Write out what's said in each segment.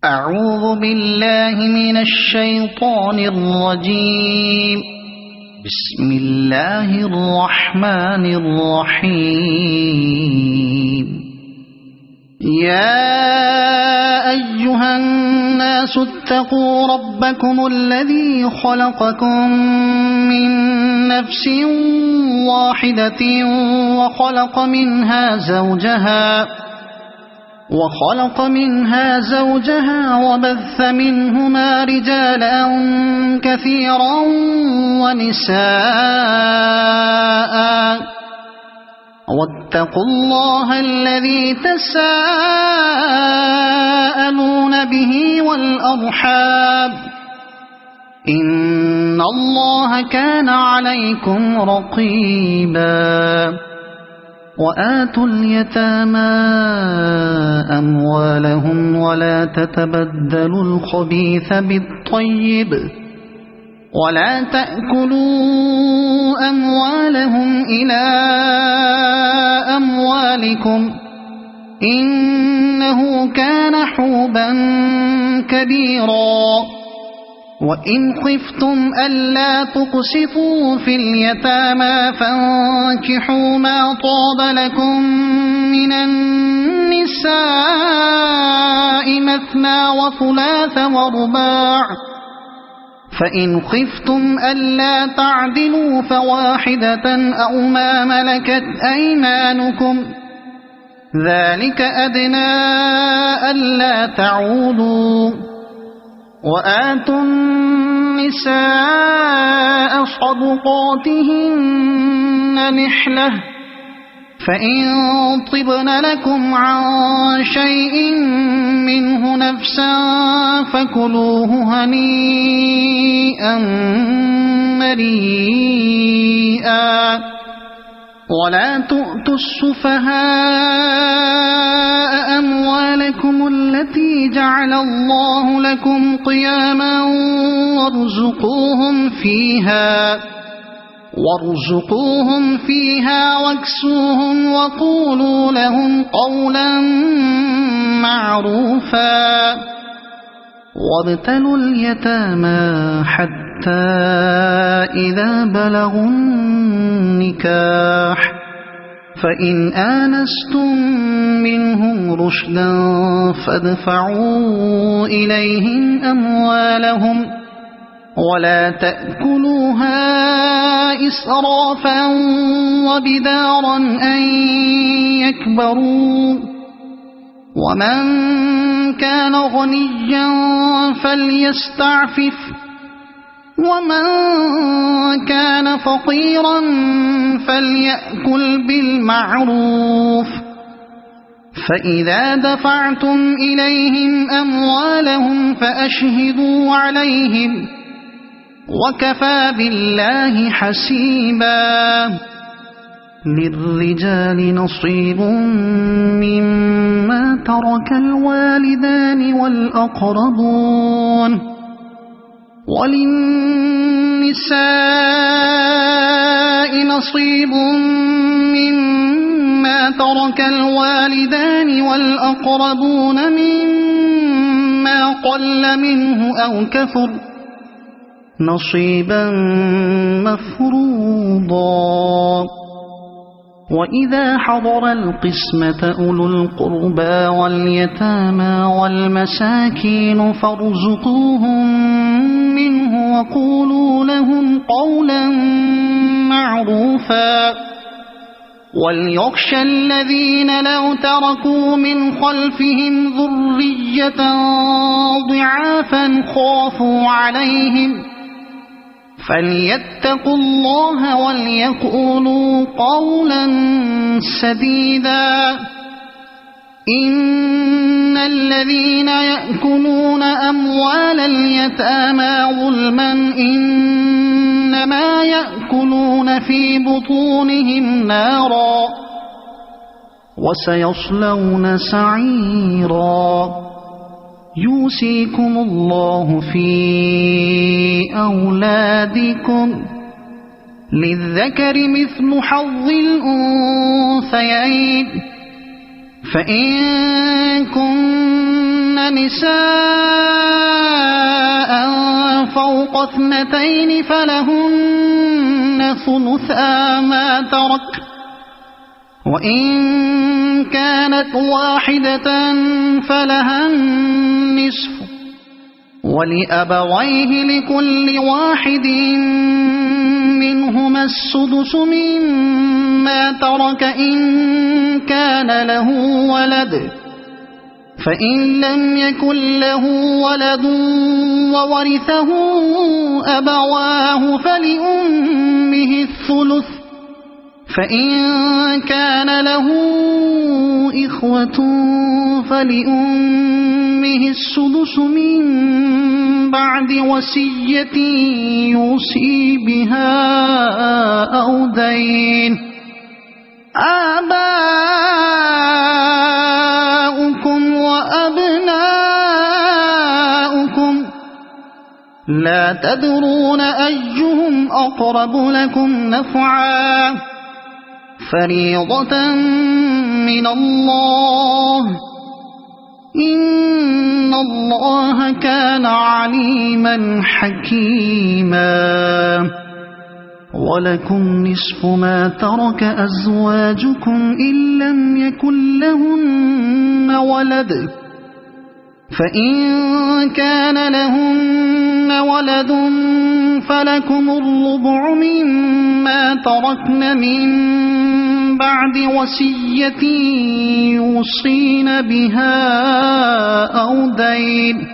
أعوذ بالله من الشيطان الرجيم. بسم الله الرحمن الرحيم. يا أيها الناس اتقوا ربكم الذي خلقكم من نفس واحدة وخلق منها زوجها وبث منهما رجالا كثيرا ونساء واتقوا الله الذي تساءلون به والأرحام إن الله كان عليكم رقيبا. وآتوا اليتامى أموالهم ولا تتبدلوا الخبيث بالطيب ولا تأكلوا أموالهم إلى أموالكم إنه كان حوبا كبيرا. وإن خفتم ألا تقسطوا في اليتامى فانكحوا ما طاب لكم من النساء مثنى وثلاث ورباع، فإن خفتم ألا تعدلوا فواحدة أو ما ملكت أيمانكم ذلك أدنى ألا تعولوا. وآتوا النساء صدقاتهن نحلة فإن طبن لكم عن شيء منه نفسا فكلوه هنيئا مريئا. ولا تؤتوا السفهاء أموالكم التي جعل الله لكم قياما وارزقوهم فيها واكسوهم وقولوا لهم قولا معروفا. وابتلوا اليتامى حتى إذا بلغوا النكاح فإن آنستم منهم رشدا فادفعوا إليهم أموالهم ولا تأكلوها إسرافا وبدارا أن يكبروا. ومن كان غنيا فليستعفف ومن كان فقيرا فليأكل بالمعروف. فإذا دفعتم إليهم أموالهم فأشهدوا عليهم وكفى بالله حسيبا. للرجال نصيب مما ترك الوالدان والأقربون وللنساء نصيب مما ترك الوالدان والأقربون مما قل منه أو كثر نصيبا مفروضا. وإذا حضر القسمة أولو القربى واليتامى والمساكين فارزقوهم منه وقولوا لهم قولا معروفا. وليخشى الذين لو تركوا من خلفهم ذرية ضعافا خافوا عليهم فليتقوا الله وليقولوا قولا سديدا. إن الذين يأكلون أموال اليتامى ظلما إنما يأكلون في بطونهم نارا وسيصلون سعيرا. يوصيكم الله في أولادكم للذكر مثل حظ الأنثيين فإن كن نساء فوق 2 فلهن ثلثا ما ترك، وإن كانت واحدة فلها النصف، ولأبويه لكل واحد منهما السدس مما ترك إن كان له ولد، فإن لم يكن له ولد وورثه أبواه فلأمه الثلث، فإن كان له إخوة فلأمه السدس من بعد وصية يوصي بها أو دين. آباؤكم وأبناؤكم لا تدرون أيهم أقرب لكم نفعا، فريضة من الله، إن الله كان عليما حكيما. ولكم نصف ما ترك أزواجكم إن لم يكن لهن ولد، فإن كان لهن ولد فلكم الربع مما تركن من بعد وصية يوصين بها أو دين،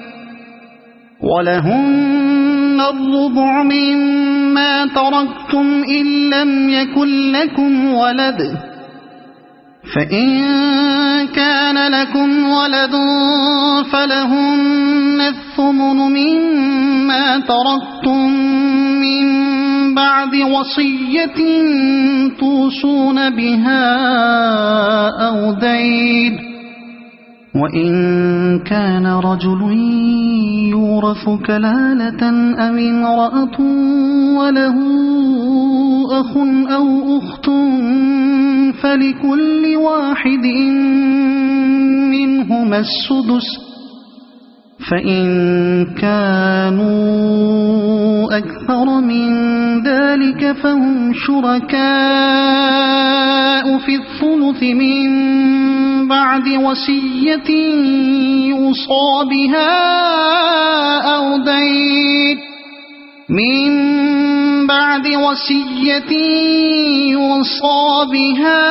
ولهن الربع مما تركتم إن لم يكن لكم ولد، فإن كان لكم ولد فلهن الثمن مما تركتم من بعد وصية توصون بها أو دين. وإن كان رجل يورث كلالة أو امرأة وله أخ أو أخت فلكل واحد منهما السدس، فإن كانوا أكثر من ذلك فهم شركاء في الثلث من بعد وصية يوصى بها أو دين، من بعد وصية يوصى بها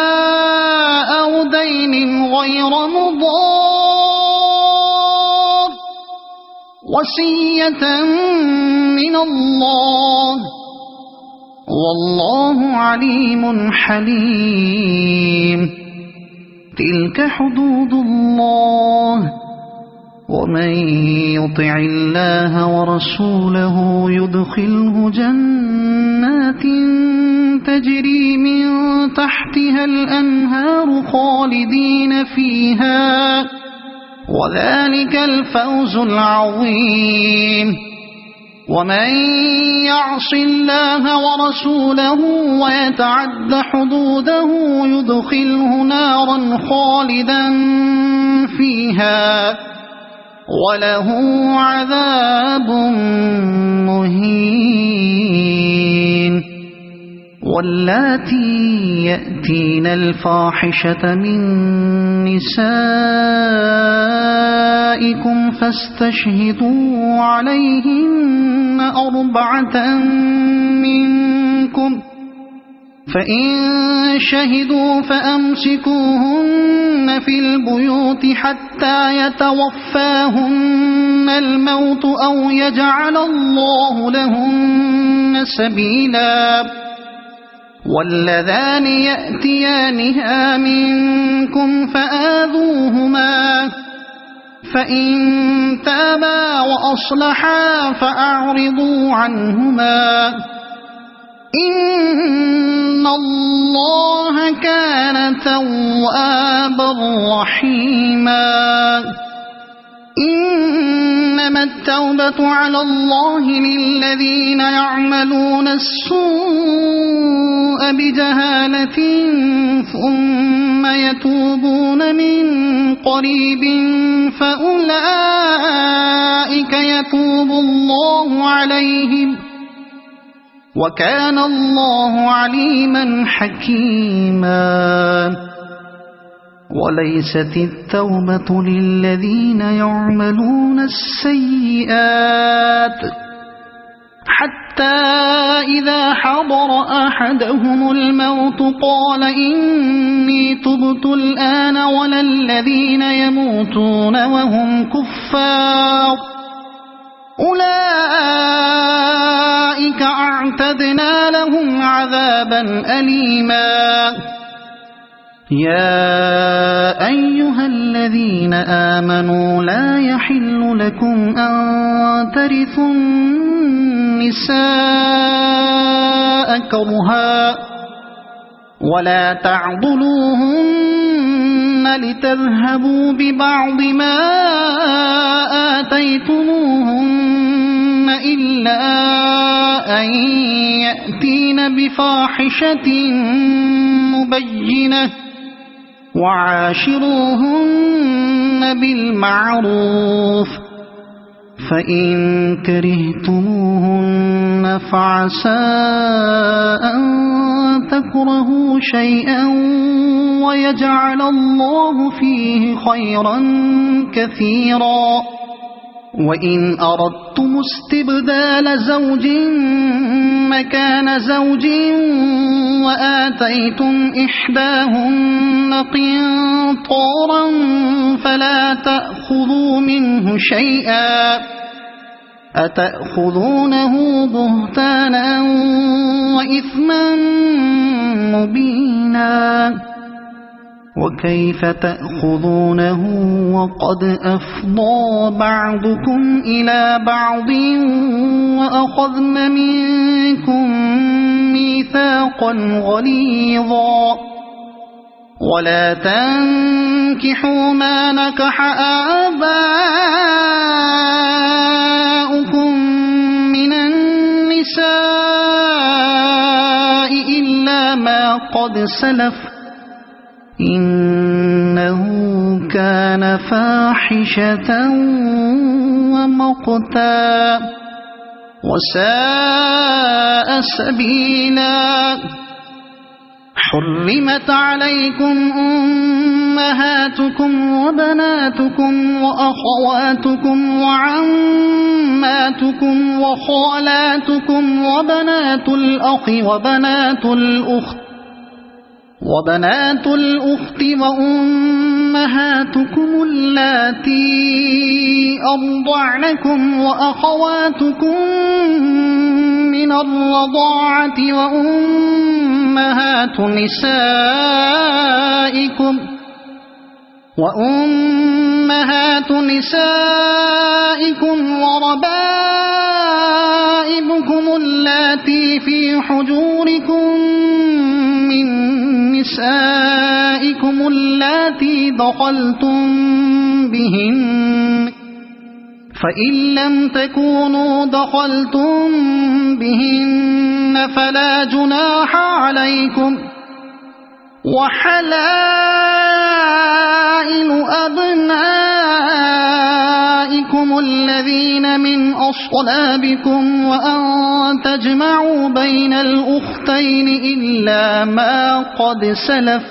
أو دين غير مضار، وصية من الله، والله عليم حليم. تلك حدود الله، ومن يطع الله ورسوله يدخله جنات تجري من تحتها الأنهار خالدين فيها، وذلك الفوز العظيم. ومن يعص الله ورسوله ويتعد حدوده يدخله نارا خالدا فيها وله عذاب مهين. واللاتي يأتين الفاحشة من نسائكم فاستشهدوا عليهن 4 منكم، فإن شهدوا فأمسكوهن في البيوت حتى يتوفاهن الموت أو يجعل الله لهن سبيلا. واللذان يأتيانها منكم فآذوهما، فإن تابا وأصلحا فأعرضوا عنهما، إن الله كان توابا رحيما. إنما التوبة على الله للذين يعملون السوء السوء بجهالة ثم يتوبون من قريب فأولئك يتوب الله عليهم وكان الله عليما حكيما. وليست التوبة للذين يعملون السيئات حتى إذا حضر أحدهم الموت قال إني تبت الآن ولا الذين يموتون وهم كفار أولئك أعتدنا لهم عذابا أليما. يا أيها الذين آمنوا لا يحل لكم أن ترثوا النساء كرها ولا تعضلوهن لتذهبوا ببعض ما آتيتموهن إلا أن يأتين بفاحشة مبينة وعاشروهن بالمعروف فإن كرهتموهن فعسى أن تكرهوا شيئا ويجعل الله فيه خيرا كثيرا. وإن أردتم استبدال زوج مكان زوج وآتيتم إحداهن قنطارا فلا تأخذوا منه شيئا أتأخذونه بهتانا وإثما مبينا. وكيف تأخذونه وقد أفضى بعضكم إلى بعض وأخذن منكم ميثاقا غليظا. ولا تنكحوا ما نكح آباؤكم من النساء إلا ما قد سلف إنه كان فاحشة ومقتا وساء سبيلا. حرمت عليكم أمهاتكم وبناتكم وأخواتكم وعماتكم وخالاتكم وبنات الأخ وبنات الأخت وأمهاتكم اللاتي أرضعنكم وأخواتكم من الرضاعة وأمهات نسائكم وربائبكم اللاتي في حجوركم من نسائكم اللاتي دخلتم بهن فإن لم تكونوا دخلتم بهن فلا جناح عليكم. وحلائل أبنائكم الذين من أصلابكم وأن تجمعوا بين الأختين إلا ما قد سلف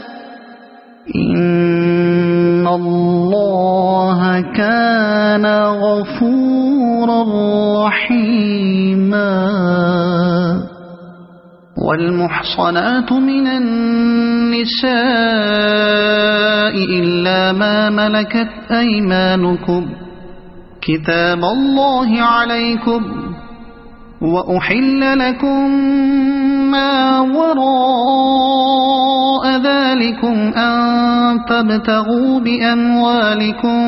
إن الله كان غفورا رحيما. والمحصنات من النساء إلا ما ملكت أيمانكم كتاب الله عليكم وأحل لكم ما وراء ذلكم أن تبتغوا بأموالكم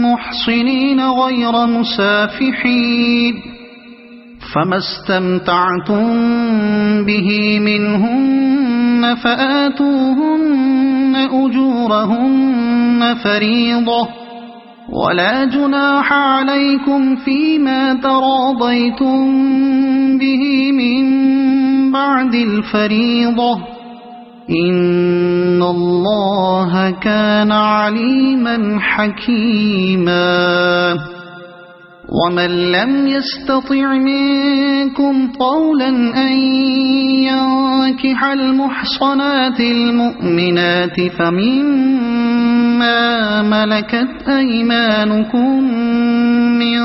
محصنين غير مسافحين فما استمتعتم به منهن فآتوهن أجورهن فريضة ولا جناح عليكم فيما تراضيتم به من بعد الفريضة إن الله كان عليما حكيما ومن لم يستطع منكم طولا أن ينكح المحصنات المؤمنات فمما ملكت أيمانكم من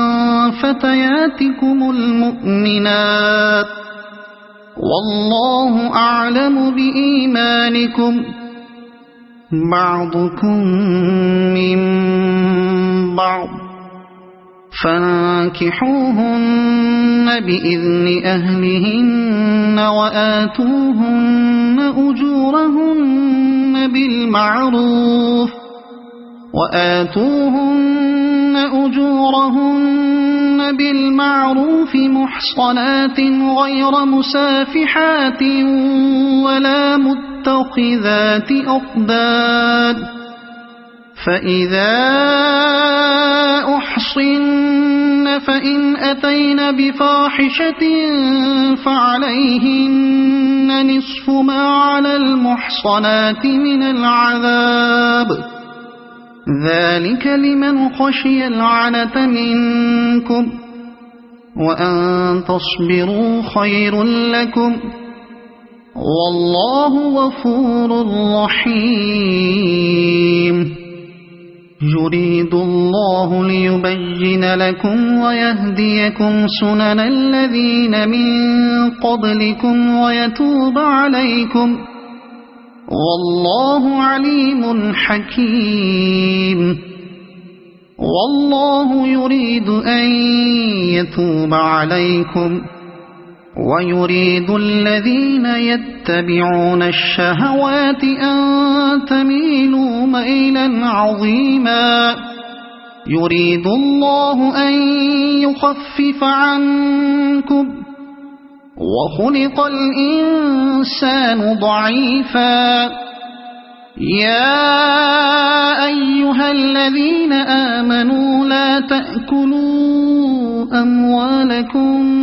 فتياتكم المؤمنات والله أعلم بإيمانكم بعضكم من بعض فانكحوهن بإذن أهلهن وآتوهن أجورهن بالمعروف محصنات غير مسافحات ولا متخذات أخدان فإذا أحصن فإن أتين بفاحشة فعليهن نصف ما على المحصنات من العذاب ذلك لمن خشي العنة منكم وأن تصبروا خير لكم والله غفور رحيم يريد الله ليبين لكم ويهديكم سنن الذين من قبلكم ويتوب عليكم والله عليم حكيم والله يريد أن يتوب عليكم ويريد الذين يتبعون الشهوات أن تميلوا ميلا عظيما يريد الله أن يخفف عنكم وخلق الإنسان ضعيفا يا أيها الذين آمنوا لا تأكلوا أموالكم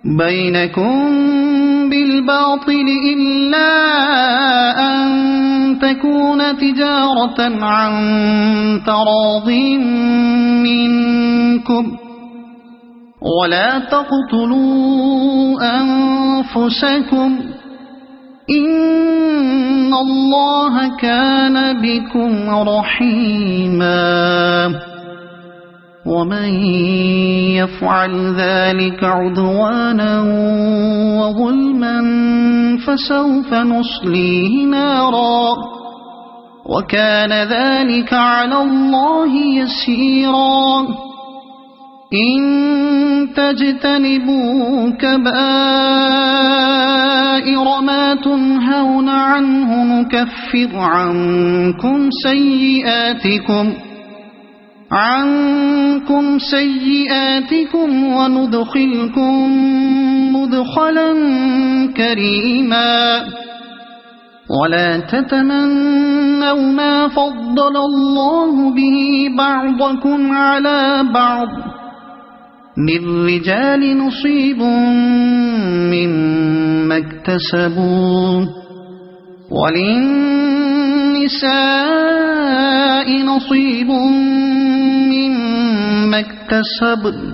بينكم بالباطل إلا أن تكون تجارة عن تراض منكم ولا تقتلوا أنفسكم إن الله كان بكم رحيما ومن يفعل ذلك عدوانا وظلما فسوف نصليه نارا وكان ذلك على الله يسيرا إن تجتنبوا كبائر ما تنهون عنه نكفر عنكم سيئاتكم وندخلكم مدخلا كريما ولا تتمنوا ما فضل الله به بعضكم على بعض للرجال نصيب مما اكتسبوا وللنساء نصيب مما اكتسبن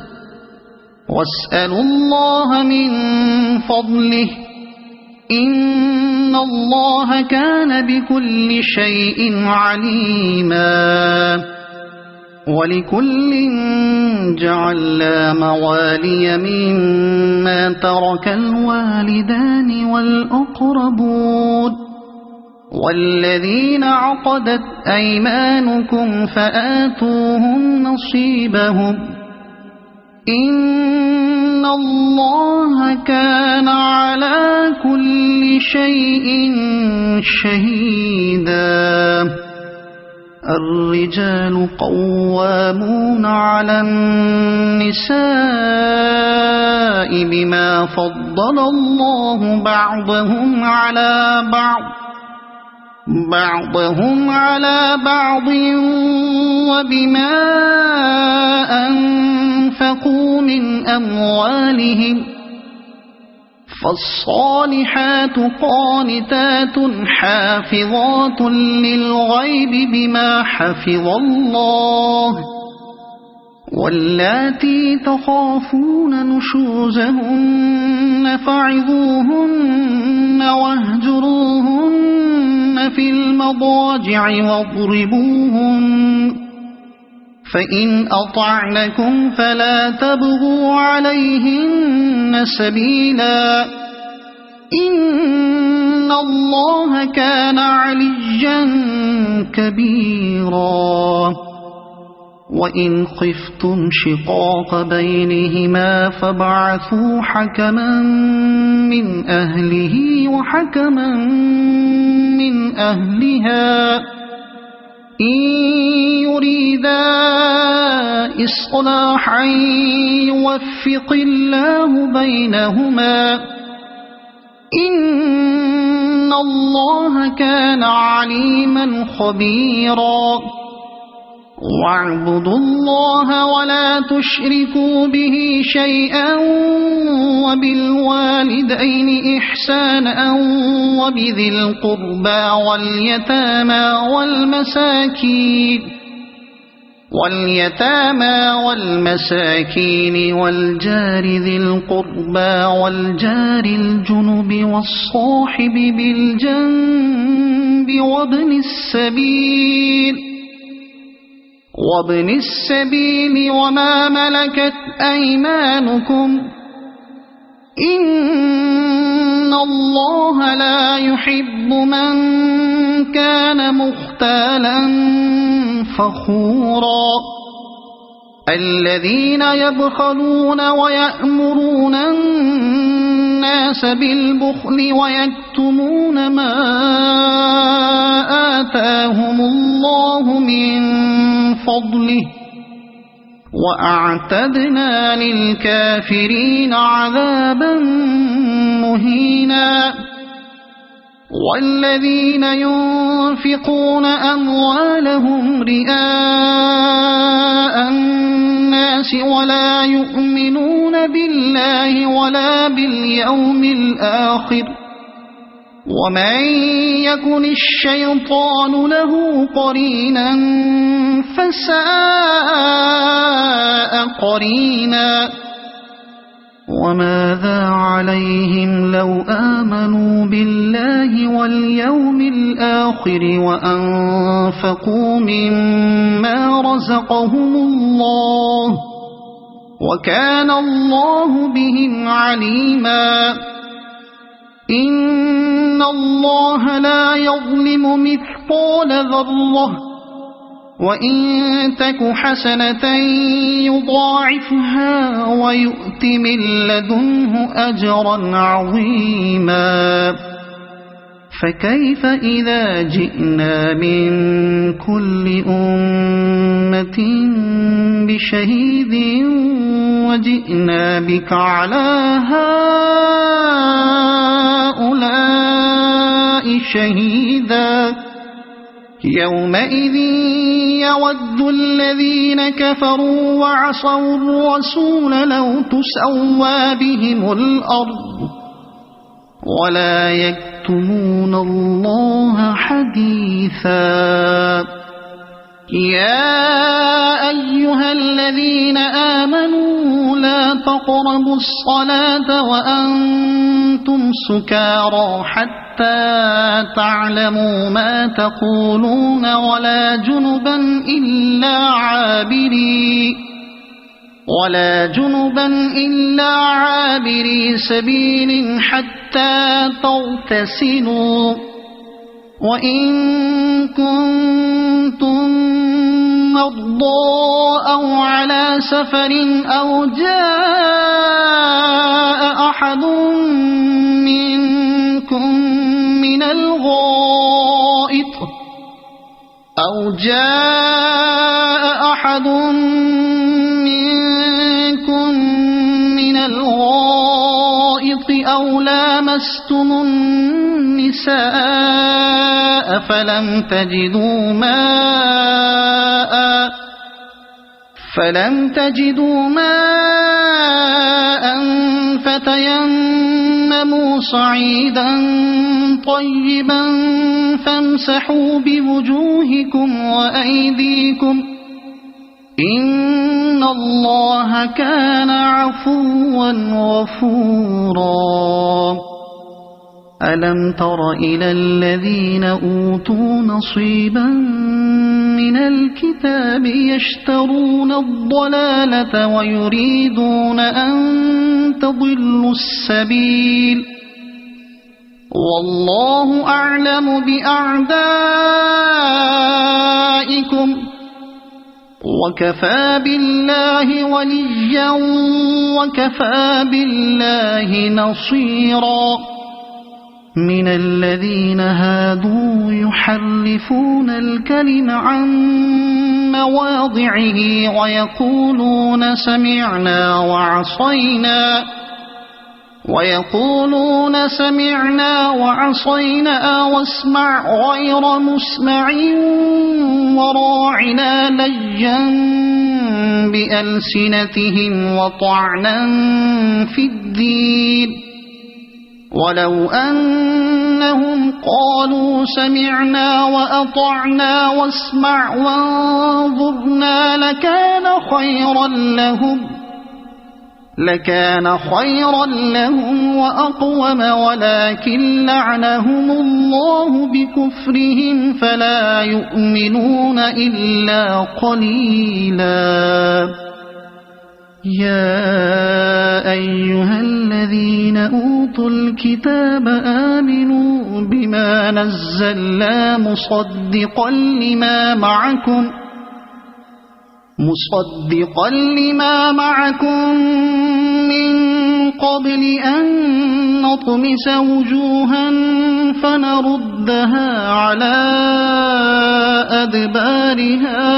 واسألوا الله من فضله إن الله كان بكل شيء عليما ولكل جعلنا موالي مما ترك الوالدان والأقربون والذين عقدت أيمانكم فآتوهم نصيبهم إن الله كان على كل شيء شهيدا الرجال قوامون على النساء بما فضل الله بعضهم على بعض وبما أنفقوا أنفقوا من أموالهم فالصالحات قانتات حافظات للغيب بما حفظ الله واللاتي تخافون نشوزهن فعظوهن واهجروهن في المضاجع واضربوهن فإن أطعنكم فلا تبغوا عليهن سبيلا إن الله كان عليا كبيرا وإن خفتم شقاق بينهما فابعثوا حكما من أهله وحكما من أهلها إن يريدا إصلاحا يوفق الله بينهما إن الله كان عليما خبيرا واعبدوا الله ولا تشركوا به شيئا وبالوالدين إحسانا وبذي القربى واليتامى والمساكين والجار ذي القربى والجار الجنب والصاحب بالجنب وابن السبيل وما ملكت أيمانكم إن الله لا يحب من كان مختالا فخورا الذين يبخلون ويأمرون الناس بالبخل ويكتمون ما آتاهم الله من فضله وأعتدنا للكافرين عذابا مهينا والذين ينفقون أموالهم رئاء الناس ولا يؤمنون بالله ولا باليوم الآخر ومن يكن الشيطان له قرينا فساء قرينا وماذا عليهم لو آمنوا بالله واليوم الآخر وأنفقوا مما رزقهم الله وكان الله بهم عليما إن الله لا يظلم مثقال ذرة وإن تك حسنة يضاعفها ويؤت من لدنه أجرا عظيما فكيف إذا جئنا من كل أمة بشهيد وجئنا بك على هؤلاء شهيدا يومئذ يود الذين كفروا وعصوا الرسول لو تسوى بهم الأرض ولا يكتمون الله حديثا يا أيها الذين آمنوا لا تقربوا الصلاة وأنتم سكارى حتى تعلموا ما تقولون ولا جنبا إلا عابري سبيل حتى تغتسلوا وإن كنتم مرضى أو على سفر أو جاء أحد منكم من الغائط أو لامستم النساء فلم تجدوا ماء فتيمموا صعيدا طيبا فامسحوا بوجوهكم وأيديكم إن الله كان عفوا غفورا ألم تر إلى الذين أوتوا نصيبا من الكتاب يشترون الضلالة ويريدون أن تضلوا السبيل والله أعلم بأعدائكم وكفى بالله وليا وكفى بالله نصيرا من الذين هادوا يحرفون الكلم عن مواضعه ويقولون سمعنا وعصينا واسمع غير مسمع وراعنا ليا بألسنتهم وطعنا في الدين ولو أنهم قالوا سمعنا وأطعنا واسمع وانظرنا لكان خيرا لهم وأقوم ولكن لعنهم الله بكفرهم فلا يؤمنون إلا قليلا يا أيها الذين أوتوا الكتاب آمنوا بما نزلنا مصدقا لما معكم من قبل أن نطمس وجوها فنردها على أدبارها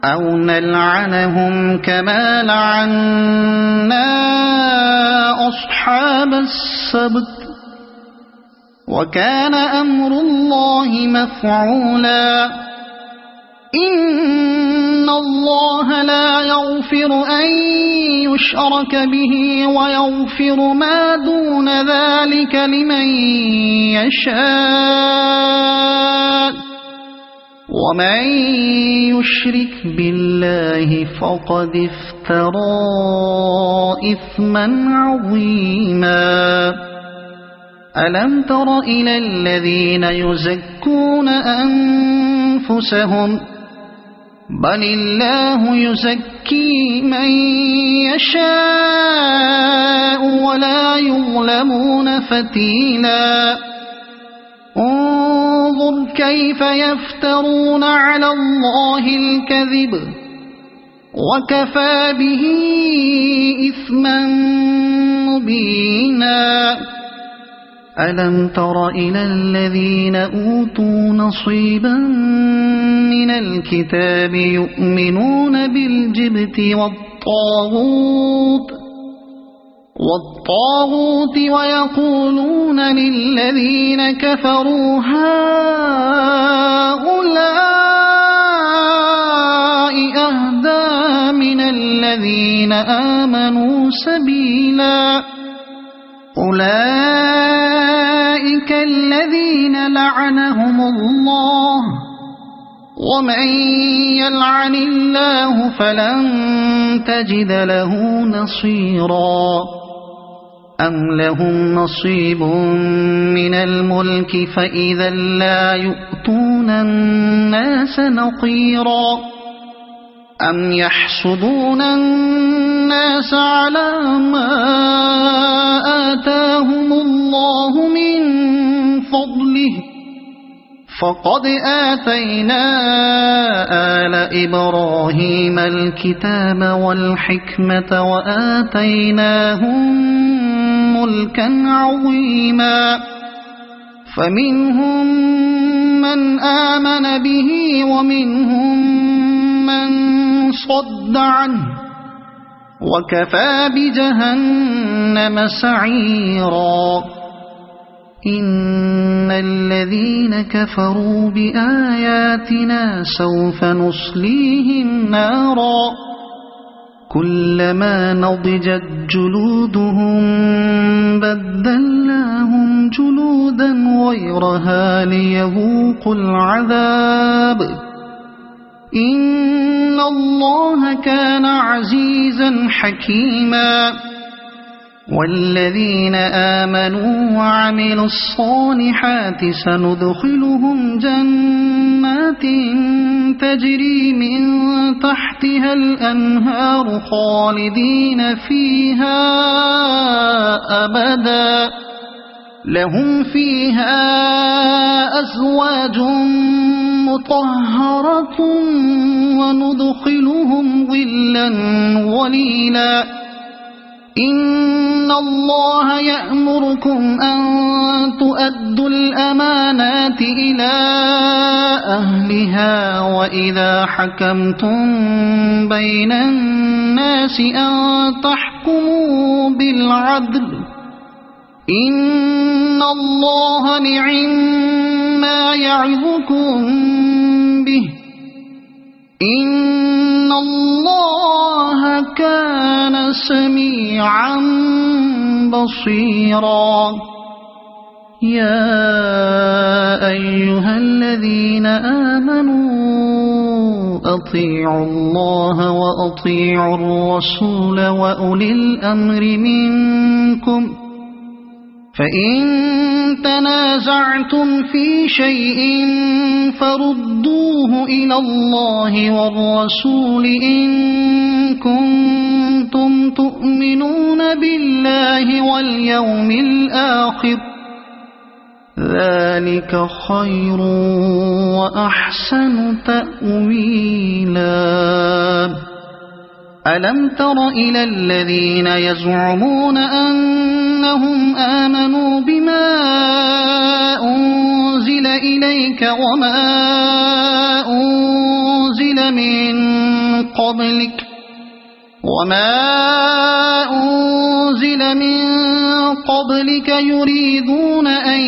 أو نلعنهم كما لعنا أصحاب السبت وكان أمر الله مفعولا إن الله لا يغفر أن يشرك به ويغفر ما دون ذلك لمن يشاء ومن يشرك بالله فقد افترى إثما عظيما ألم تر إلى الذين يزكون أنفسهم بل الله يزكي من يشاء ولا يظلمون فتيلا انظر كيف يفترون على الله الكذب وكفى به إثما مبينا ألم تر إلى الذين أوتوا نصيبا من الكتاب يؤمنون بالجبت والطاغوت ويقولون للذين كفروا هؤلاء أهدى من الذين آمنوا سبيلا أولئك الذين لعنهم الله ومن يلعن الله فلن تجد له نصيرا أم لهم نصيب من الملك فإذا لا يؤتون الناس نقيرا أم يحسدون الناس على ما آتاهم الله من فضله فقد آتينا آل إبراهيم الكتاب والحكمة وآتيناهم ملكا عظيما فمنهم من آمن به ومنهم من صد عنه وكفى بجهنم سعيرا إن الذين كفروا بآياتنا سوف نصليهم نارا كلما نضجت جلودهم بدلناهم جلودا غيرها ليذوقوا العذاب إن الله كان عزيزا حكيما والذين آمنوا وعملوا الصالحات سندخلهم جنات تجري من تحتها الأنهار خالدين فيها أبدا لهم فيها أزواج مطهرة وندخلهم ظلا ظليلا إن الله يأمركم أن تؤدوا الأمانات إلى أهلها وإذا حكمتم بين الناس أن تحكموا بالعدل إن الله نعما يعظكم به إن الله كان سميعا بصيرا يا أيها الذين آمنوا أطيعوا الله وأطيعوا الرسول وأولي الأمر منكم فإن تنازعتم في شيء فردوه إلى الله والرسول إن كنتم تؤمنون بالله واليوم الآخر ذلك خير وأحسن تأويلا ألم تر إلى الذين يزعمون أنهم آمنوا بما أنزل إليك وما أنزل من قبلك يريدون أن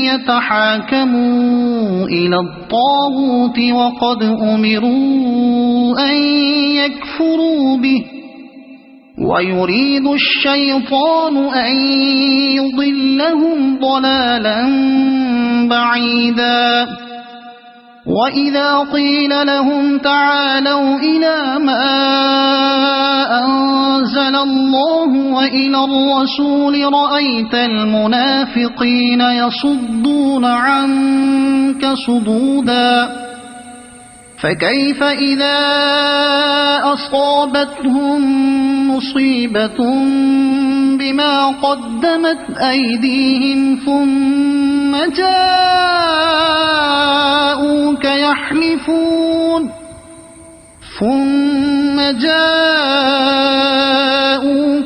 يتحاكموا إلى الطاغوت وقد أمروا أن يكفروا به ويريد الشيطان أن يضلهم ضلالا بعيدا وإذا قيل لهم تعالوا إلى ما أنزل الله وإلى الرسول رأيت المنافقين يصدون عنك صدودا فكيف إذا أصابتهم مصيبة بما قدمت أيديهم ثم جاءوك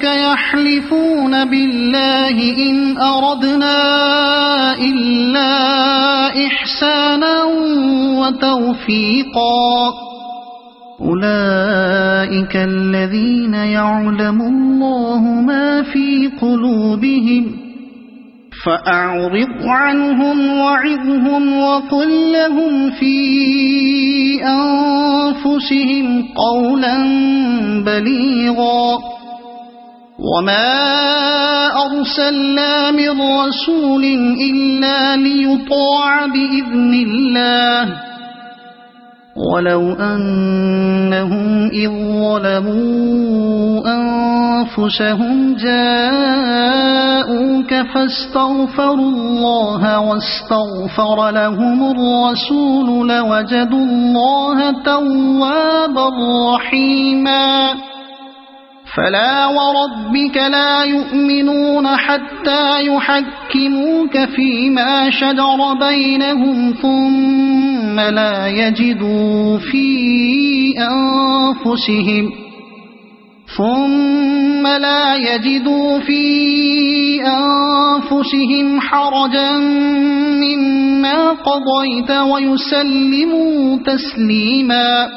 يحلفون بالله إن أردنا إلا إحسانا وتوفيقا أولئك الذين يعلم الله ما في قلوبهم فأعرض عنهم وعظهم وقل لهم في أنفسهم قولا بليغا وما أرسلنا من رسول إلا ليطاع بإذن الله ولو أنهم إذ ظلموا أنفسهم جاءوك فاستغفروا الله واستغفر لهم الرسول لوجدوا الله توابا رحيما فلا وربك لا يؤمنون حتى يحكموك فيما شجر بينهم ثم لا يجدوا في أنفسهم حرجا مما قضيت ويسلموا تسليما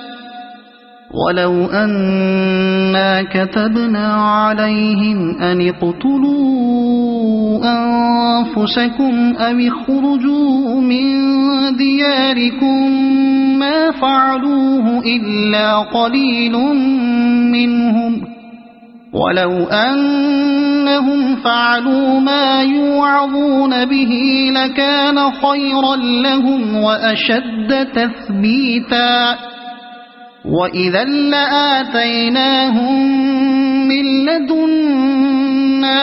ولو أنا كتبنا عليهم أن اقتلوا أنفسكم أو اخرجوا من دياركم ما فعلوه إلا قليل منهم ولو أنهم فعلوا ما يوعظون به لكان خيرا لهم وأشد تثبيتا وإذا لآتيناهم من لدنا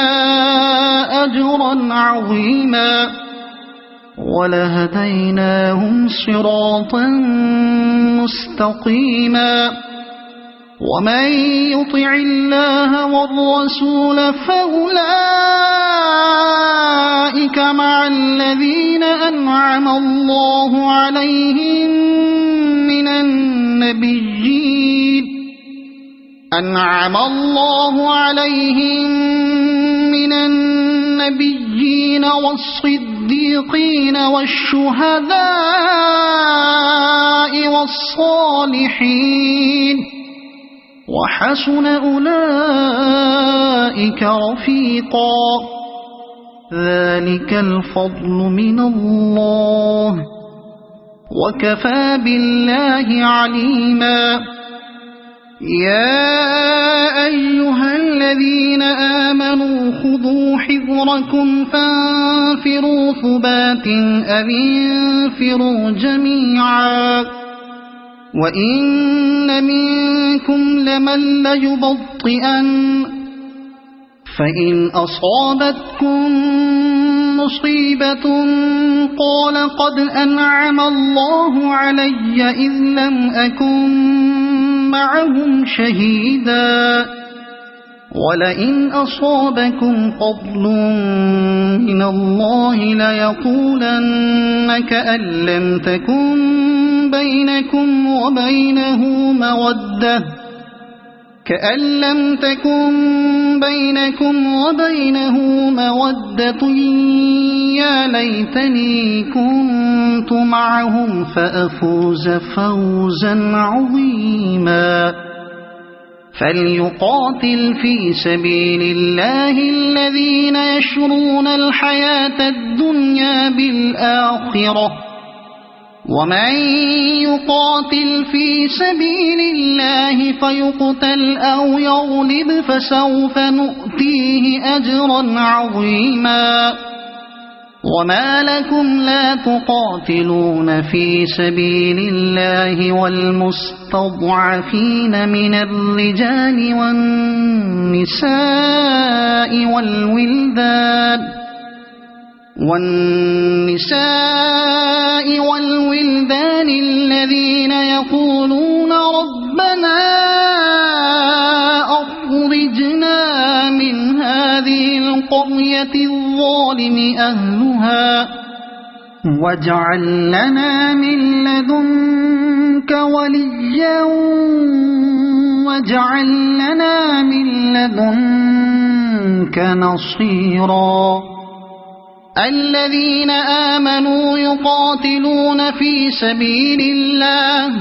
أجرا عظيما ولهديناهم صراطا مستقيما ومن يطع الله والرسول فأولئك مع الذين أنعم الله عليهم من النبيين والصديقين والشهداء والصالحين وحسن أولئك رفيقا ذلك الفضل من الله وكفى بالله عليما يا أيها الذين آمنوا خذوا حذركم فانفروا ثبات أو انفروا جميعا وإن منكم لمن ليبطئن فإن أصابتكم مصيبة قال قد أنعم الله علي إذ لم أكن معهم شهيدا ولئن أصابكم فضل من الله ليقولن كأن لم تكن بينكم وبينه مودة يا ليتني كنت معهم فأفوز فوزا عظيما فليقاتل في سبيل الله الذين يشرون الحياة الدنيا بالآخرة ومن يقاتل في سبيل الله فيقتل أو يغلب فسوف نؤتيه أجرا عظيما وما لكم لا تقاتلون في سبيل الله والمستضعفين من الرجال والنساء والولدان الذين يقولون ربنا أخرجنا من هذه القرية الظالم أهلها واجعل لنا من لدنك وليا واجعل لنا من لدنك نصيرا الذين آمنوا يقاتلون في سبيل الله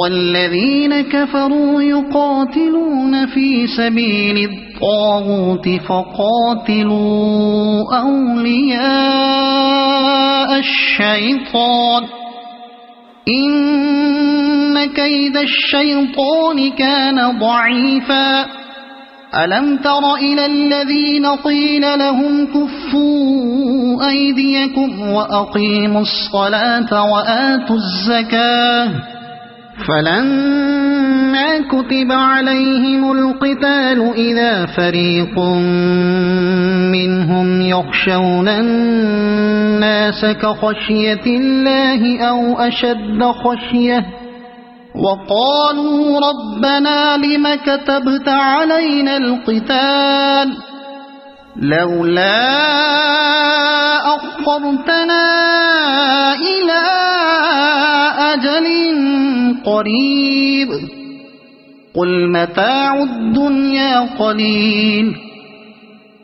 والذين كفروا يقاتلون في سبيل الطاغوت فقاتلوا أولياء الشيطان إن كيد الشيطان كان ضعيفا ألم تر إلى الذين قيل لهم كفوا أيديكم وأقيموا الصلاة وآتوا الزكاة فلما كتب عليهم القتال إذا فريق منهم يخشون الناس كخشية الله أو أشد خشية وقالوا ربنا لم كتبت علينا القتال لولا أخرتنا إلى أجل قريب قل متاع الدنيا قليل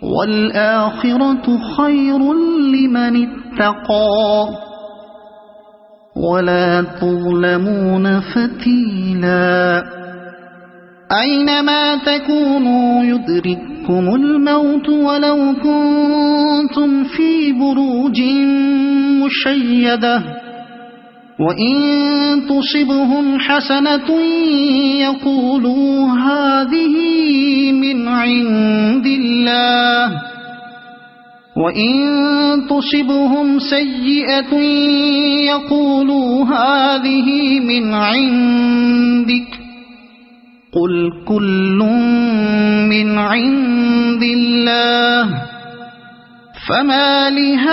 والآخرة خير لمن اتقى ولا تظلمون فتيلا أينما تكونوا يدرككم الموت ولو كنتم في بروج مشيدة وإن تصبهم حسنة يقولوا هذه من عند الله، وإن تصبهم سيئة يقولوا هذه من عندك، قل كل من عند الله، فما لهؤلاء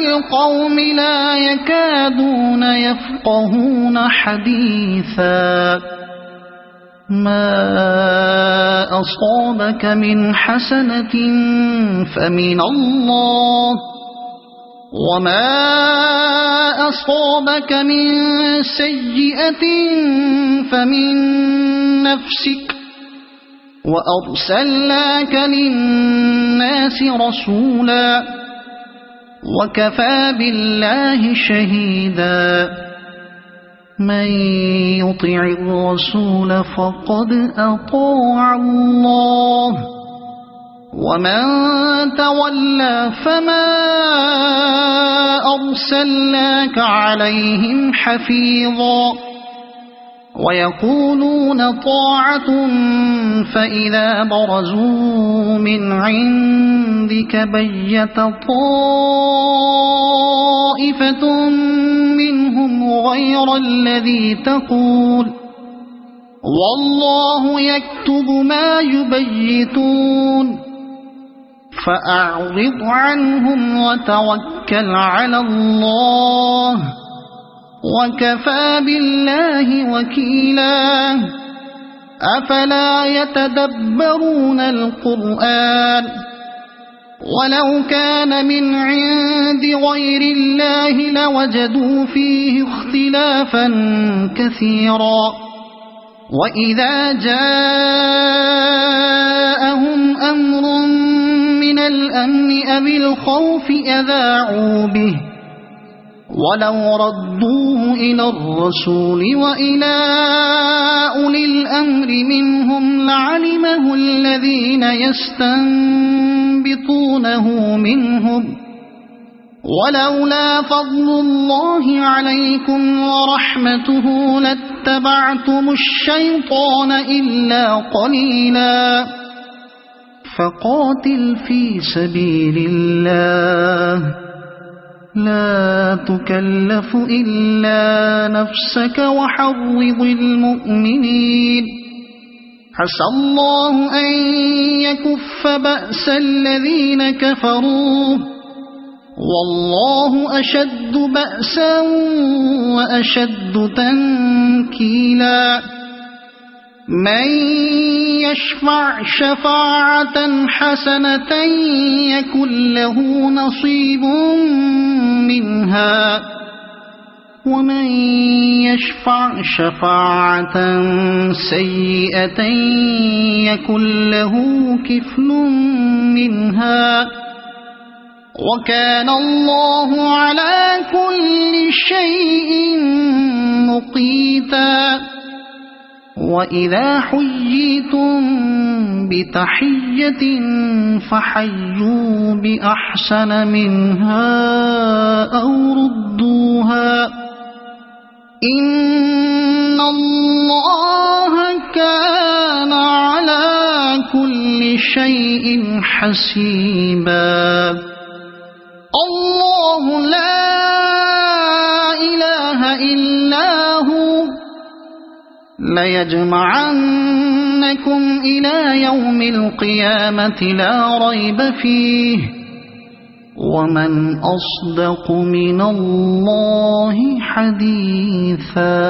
القوم لا يكادون يفقهون حديثا. ما أصابك من حسنة فمن الله، وما أصابك من سيئة فمن نفسك، وأرسلناك للناس رسولا، وكفى بالله شهيدا. من يطع الرسول فقد أطاع الله، ومن تولى فما أرسلناك عليهم حفيظا. ويقولون طاعة فإذا برزوا من عندك بيت طائفة منهم غير الذي تقول، والله يكتب ما يبيتون، فأعرض عنهم وتوكل على الله، وكفى بالله وكيلا. أفلا يتدبرون القرآن؟ ولو كان من عند غير الله لوجدوا فيه اختلافا كثيرا. وإذا جاءهم أمر من الأمن أو الخوف أذاعوا به، ولو ردوه إلى الرسول وإلى أولي الأمر منهم لعلمه الذين يستنبطونه منهم، ولولا فضل الله عليكم ورحمته لاتبعتم الشيطان إلا قليلا. فقاتل في سبيل الله، لا تكلف إلا نفسك وحرض المؤمنين، عسى الله أن يكف بأس الذين كفروا، والله أشد بأسا وأشد تنكيلا. من يشفع شفاعة حسنة يكن له نصيب منها، ومن يشفع شفاعة سيئة يكن له كفل منها، وكان الله على كل شيء مقيتا. وإذا حييتم بتحية فحيوا بأحسن منها أو ردوها، إن الله كان على كل شيء حسيبا. الله لا إله إلا هو، ليجمعنكم إلى يوم القيامة لا ريب فيه، ومن أصدق من الله حديثا.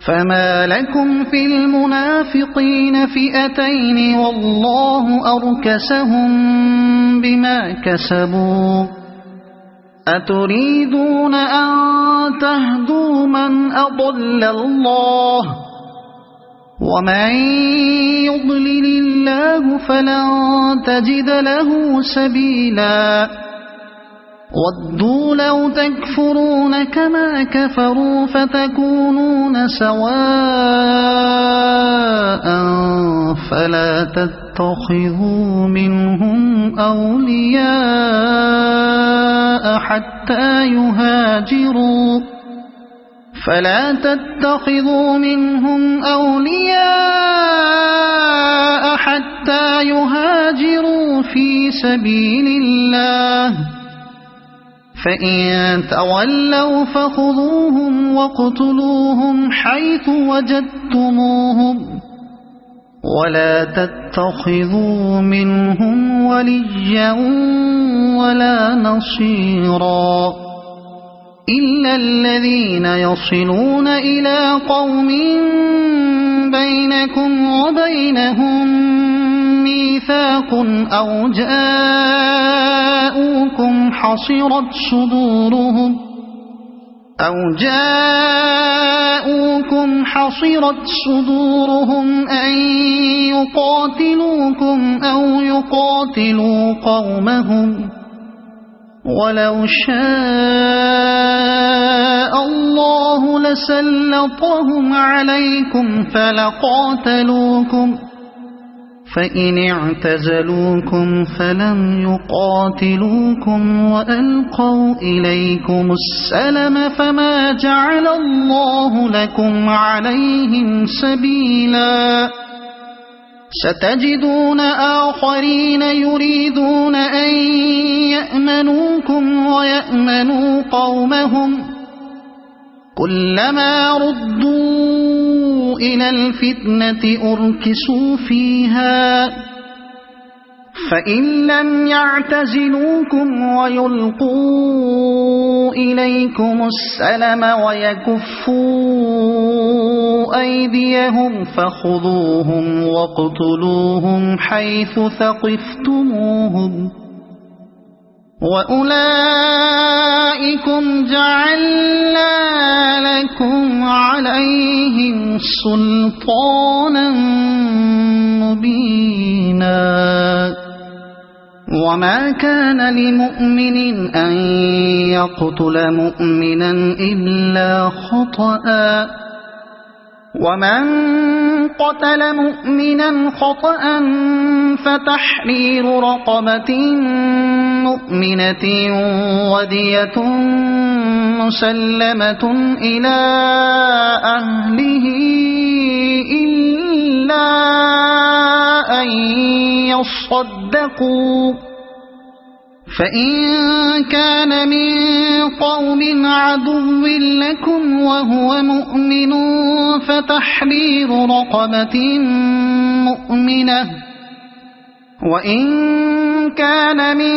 فما لكم في المنافقين فئتين والله أركسهم بما كسبوا، أتريدون أن تهدوا من أضل الله، ومن يضلل الله فلن تجد له سبيلا. ودوا لو تكفرون كما كفروا فتكونون سواء فلا تتقون تتخذوا منهم أولياء حتى يهاجروا في سبيل الله، فإن تولوا فخذوهم واقتلوهم حيث وجدتموهم، ولا تتخذوا منهم وليا ولا نصيرا إلا الذين يصلون إلى قوم بينكم وبينهم ميثاق أو جاءوكم حصرت صدورهم أن يقاتلوكم أو يقاتلوا قومهم، ولو شاء الله لسلطهم عليكم فلقاتلوكم، فإن اعتزلوكم فلم يقاتلوكم وألقوا إليكم السلم فما جعل الله لكم عليهم سبيلا. ستجدون آخرين يريدون أن يأمنوكم ويأمنوا قومهم، كلما ردوا إلى الفتنة أركسوا فيها، فإن لم يعتزلوكم ويلقوا إليكم السلم ويكفوا أيديهم فخذوهم واقتلوهم حيث ثقفتموهم، وأولئكم جعلنا لكم عليهم سلطانا مبينا. وما كان لمؤمن أن يقتل مؤمنا إلا خطأ، ومن قتل مؤمنا خطأ فتحرير رقبة مؤمنة ودية مسلمة إلى أهله إلا أن يصدقوا، فإن كان من قوم عدو لكم وهو مؤمن فتحرير رقبة مؤمنة، وإن كان من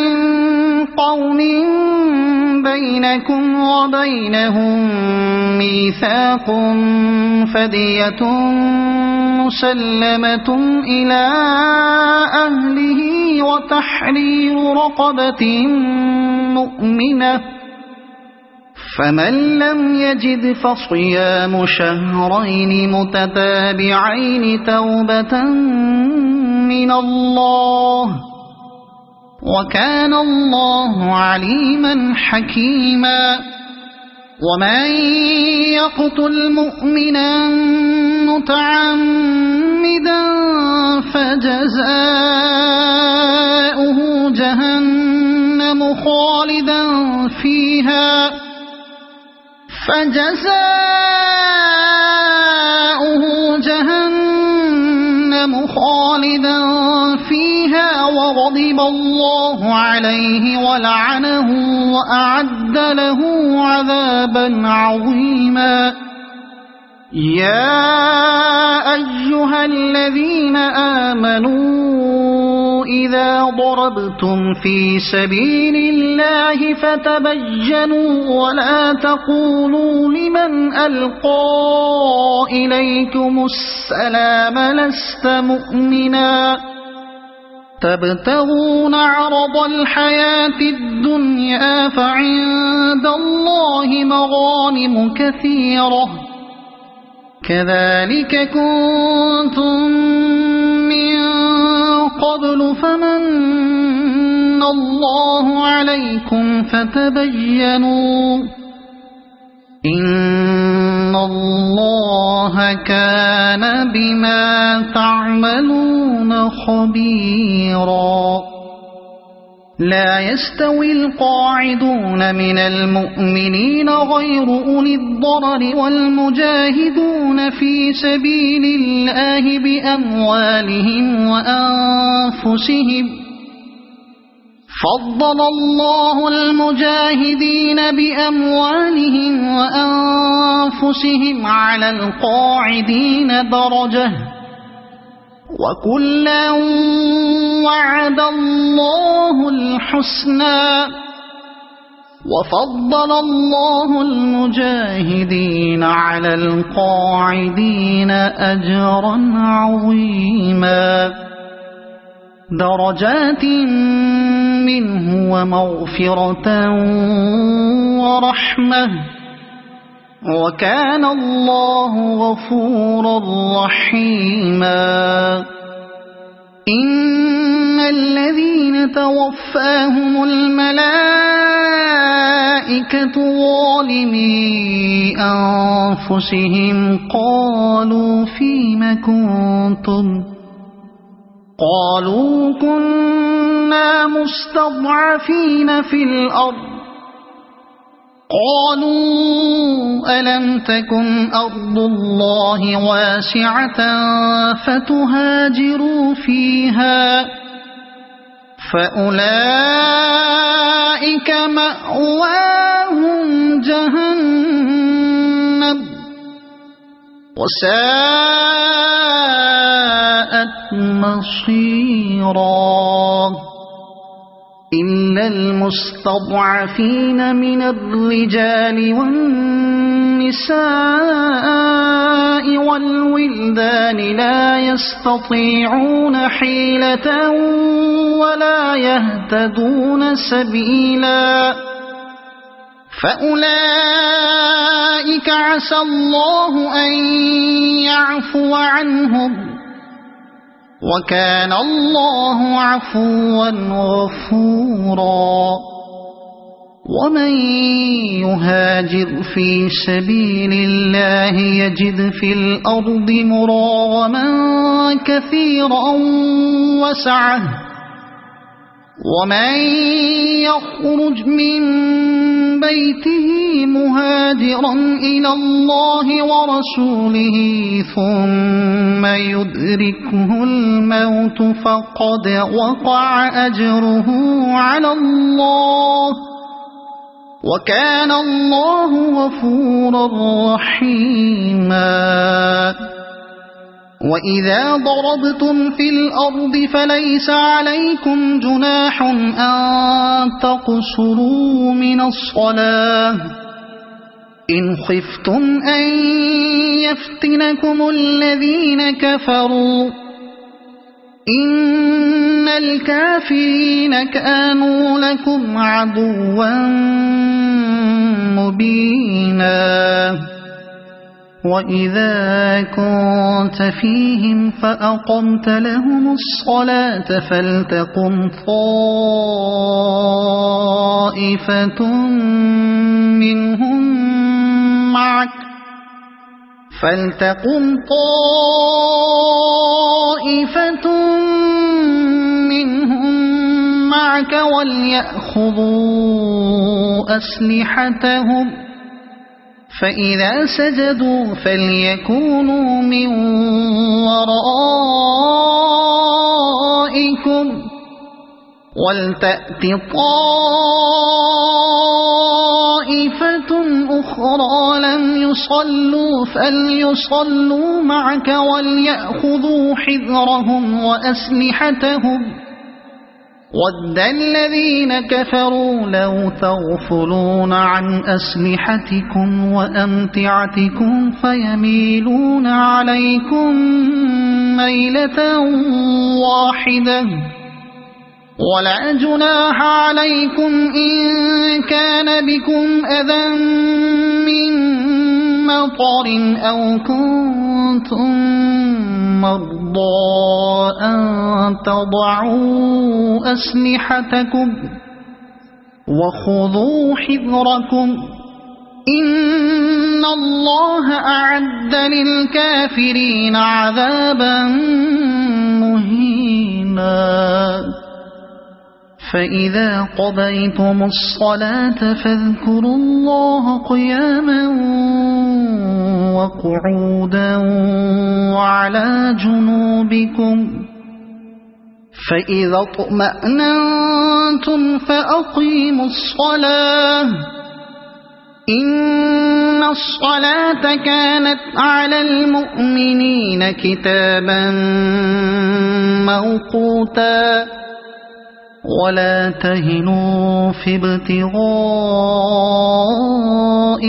قوم بينكم وبينهم ميثاق فدية مسلمة إلى أهله وتحرير رقبة مؤمنة، فمن لم يجد فصيام شهرين متتابعين توبة من الله، وكان الله عليما حكيما. ومن يقتل مؤمنا متعمدا فجزاؤه جهنم خالدا فيها وغضب الله عليه ولعنه وأعد له عذابا عظيما. يا أيها الذين آمنوا إذا ضربتم في سبيل الله فتبينوا ولا تقولوا لمن ألقى إليكم السلام لست مؤمنا تبتغون عرض الحياة الدنيا فعند الله مغانم كثيرة كذلك كنتم من قبل فمن الله عليكم فتبينوا إن الله كان بما تعملون خبيرا لا يستوي القاعدون من المؤمنين غير أولي الضرر والمجاهدون في سبيل الله بأموالهم وأنفسهم فضل الله المجاهدين بأموالهم وأنفسهم على القاعدين درجة وكلا وعد الله الحسنى وفضل الله المجاهدين على القاعدين أجرا عظيما درجات منه ومغفرة ورحمة وكان الله غفورا رحيما إن الذين توفاهم الملائكة ظالمي أنفسهم قالوا فيم كنتم قالوا كنا مستضعفين في الأرض قالوا ألم تكن أرض الله واسعة فتهاجروا فيها فأولئك مأواهم جهنم وساءت مصيرا إلا المستضعفين من الرجال والنساء والولدان لا يستطيعون حيلة ولا يهتدون سبيلا فأولئك عسى الله أن يعفو عنهم وكان الله عفوا غفورا ومن يهاجر في سبيل الله يجد في الأرض مراغما كثيرا وسعة ومن يخرج من بيته مهاجرا إلى الله ورسوله ثم يدركه الموت فقد وقع أجره على الله وكان الله غفورا رحيما وإذا ضربتم في الأرض فليس عليكم جناح أن تقصروا من الصلاة إن خفتم أن يفتنكم الذين كفروا إن الكافرين كانوا لكم عدوا مبينا وإذا كنت فيهم فأقمت لهم الصلاة فلتقم طائفة منهم معك وليأخذوا أسلحتهم فإذا سجدوا فليكونوا من ورائكم ولتأت طائفة أخرى لم يصلوا فليصلوا معك وليأخذوا حذرهم وأسلحتهم ود الذين كفروا لو تغفلون عن أسلحتكم وأمتعتكم فيميلون عليكم ميلة واحدة ولا جناح عليكم إن كان بكم أذى من مطر أو كنتم مرضى أن تضعوا أسلحتكم وخذوا حذركم إن الله أعد للكافرين عذابا مهينا فإذا قضيتم الصلاة فاذكروا الله قياما وقعودا وعلى جنوبكم فإذا اطمأننتم فأقيموا الصلاة إن الصلاة كانت على المؤمنين كتابا موقوتا ولا تهنوا في ابتغاء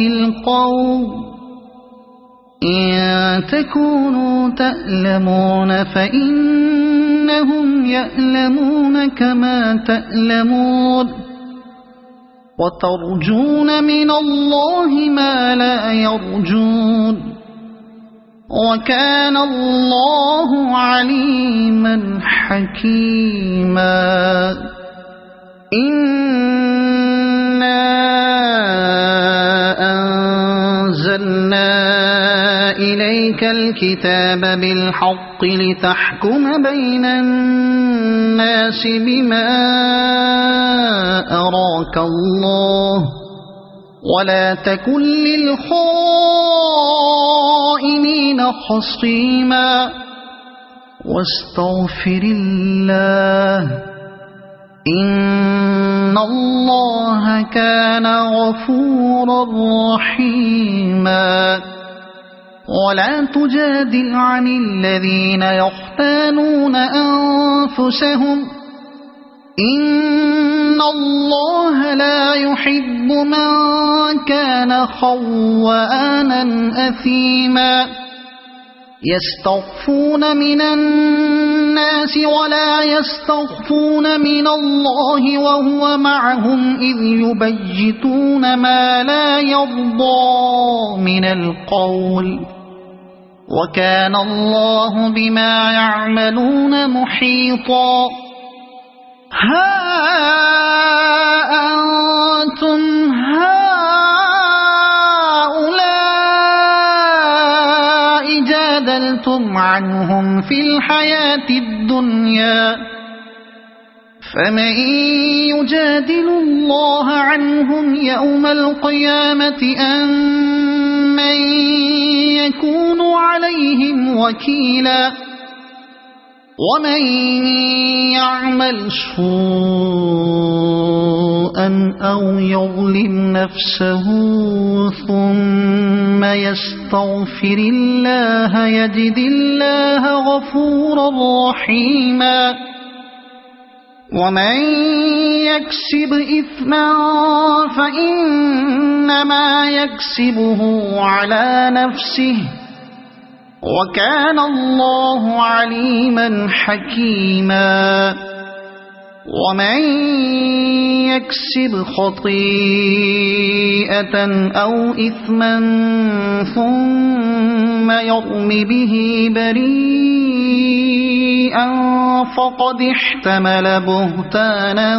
القوم إن تكونوا تألمون فإنهم يألمون كما تألمون وترجون من الله ما لا يرجون وكان الله عليما حكيما إنا أنزلنا إليك الكتاب بالحق لتحكم بين الناس بما أراك الله ولا تكن للخائنين خصيما واستغفر الله إن الله كان غفورا رحيما ولا تجادل عن الذين يختانون أنفسهم إن الله لا يحب من كان خوانا أثيما يستخفون من الناس ولا يستخفون من الله وهو معهم إذ يبيتون ما لا يرضى من القول وكان الله بما يعملون محيطا ها أنتم هؤلاء جادلتم عنهم في الحياة الدنيا فمن يجادل الله عنهم يوم القيامة أم من يكون عليهم وكيلا ومن يعمل سوءا أو يظلم نفسه ثم يستغفر الله يجد الله غفورا رحيما ومن يكسب إثما فإنما يكسبه على نفسه وكان الله عليما حكيما ومن يكسب خطيئة أو إثما ثم يرم به بريئا فقد احتمل بهتانا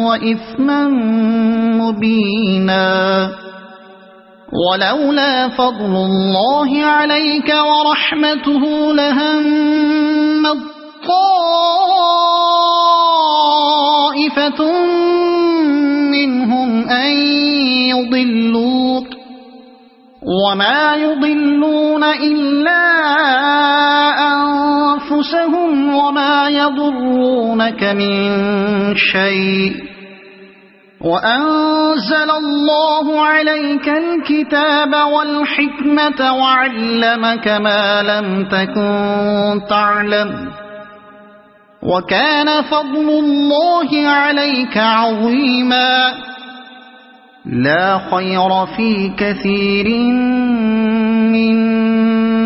وإثما مبينا ولولا فضل الله عليك ورحمته لهمت طائفة منهم أن يضلوك وما يضلون إلا أنفسهم وما يضرونك من شيء وأنزل الله عليك الكتاب والحكمة وعلمك ما لم تكن تعلم وكان فضل الله عليك عظيما لا خير في كثير من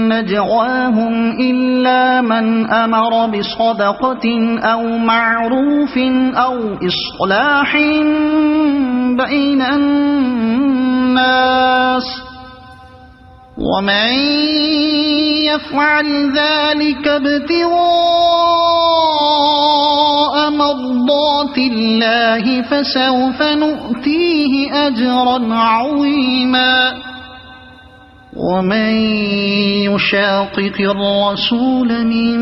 نجواهم إلا من أمر بصدقة أو معروف أو إصلاح بين الناس ومن يفعل ذلك ابتغاء مرضات الله فسوف نؤتيه أجرا عظيما ومن يشاقق الرسول من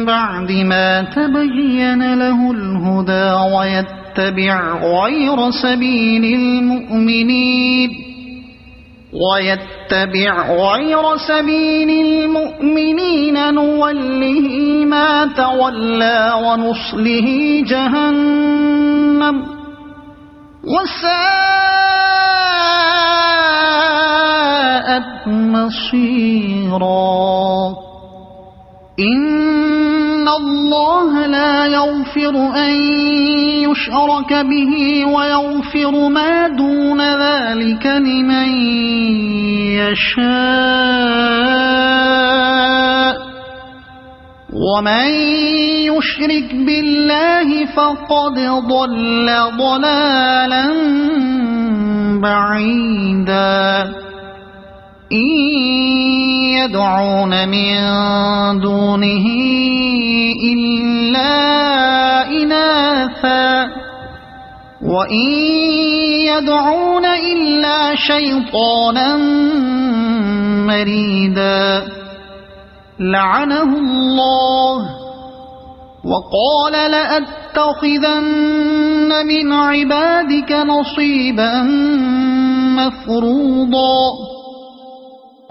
بعد ما تبين له الهدى ويتبع غير سبيل المؤمنين نوله ما تولى ونصله جهنم وساءت مصيرا. إن الله لا يغفر أن يشرك به ويغفر ما دون ذلك لمن يشاء ومن يشرك بالله فقد ضل ضلالا بعيدا. إن يدعون من دونه إلا إناثا وإن يدعون إلا شيطانا مريدا لعنه الله وقال لأتخذن من عبادك نصيبا مفروضا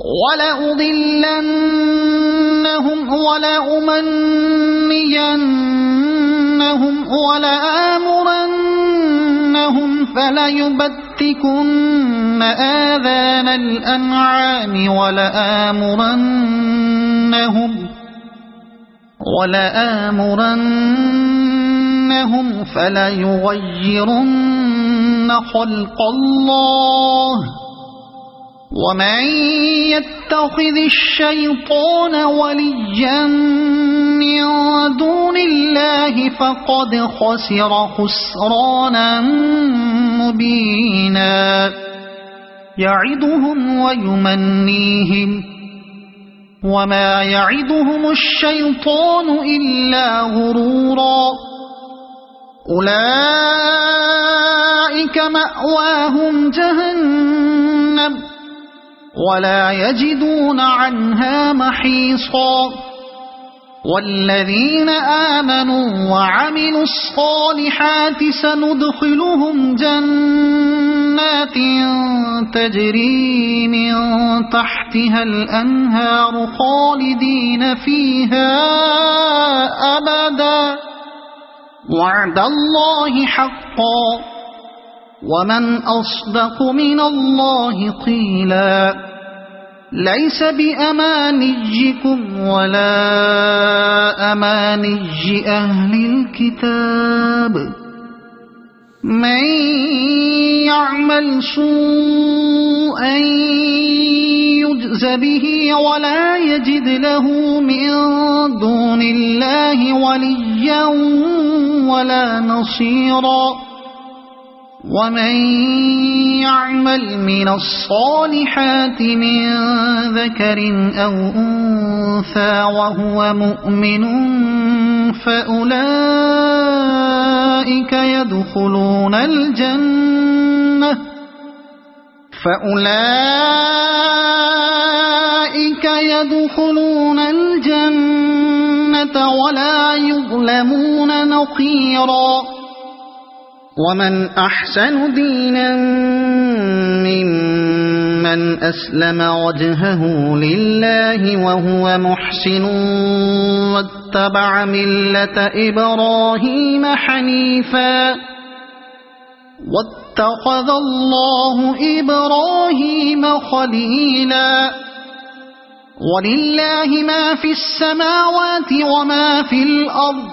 ولأضلنهم ولأمنينهم ولآمرنهم فليبتكن آذان الأنعام ولآمرنهم فليغيرن خلق الله ومن يتخذ الشيطان وليا من دون الله فقد خسر خسرانا مبينا. يعدهم ويمنيهم وما يعدهم الشيطان إلا غرورا. أولئك مأواهم جهنم ولا يجدون عنها محيصا. والذين آمنوا وعملوا الصالحات سندخلهم جنات تجري من تحتها الأنهار خالدين فيها أبدا وعد الله حقا ومن أصدق من الله قيلا. ليس بأمانيكم ولا أماني أهل الكتاب. من يعمل سوءا يجز به ولا يجد له من دون الله وليا ولا نصيرا. ومن يعمل من الصالحات من ذكر أو أنثى وهو مؤمن فأولئك يدخلون الجنة ولا يظلمون نقيرا. ومن أحسن دينا ممن أسلم وجهه لله وهو محسن واتبع ملة إبراهيم حنيفا واتخذ الله إبراهيم خليلا. ولله ما في السماوات وما في الأرض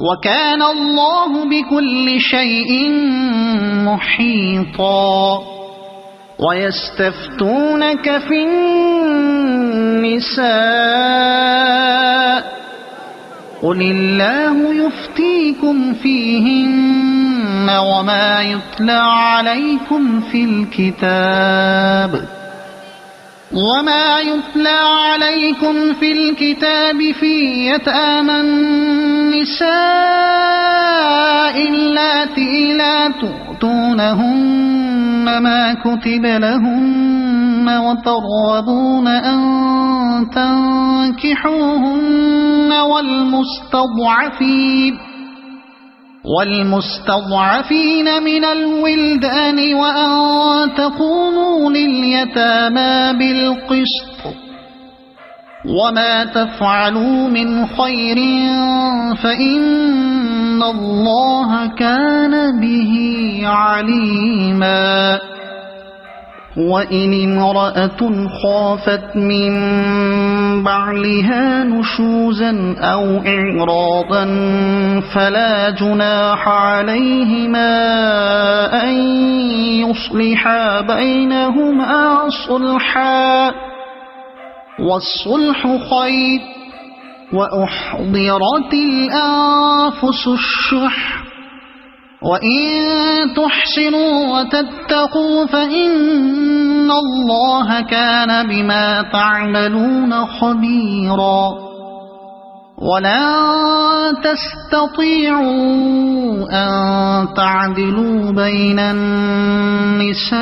وكان الله بكل شيء محيطا. ويستفتونك في النساء قل الله يفتيكم فيهن وما يتلى عليكم في الكتاب في يتامى النساء اللاتي لا تؤتونهن ما كتب لهن وترغبون أن تنكحوهن والمستضعفين من الولدان وأن تقوموا لليتامى بالقسط وما تفعلوا من خير فإن الله كان به عليما وإن امرأة خافت من بعلها نشوزا أو إعراضا فلا جناح عليهما أن يصلحا بينهما صلحا والصلح خير وأحضرت الأنفس الشح وإن تحسنوا وتتقوا فإن الله كان بما تعملون خبيرا ولا تستطيعوا أن تعدلوا بين النساء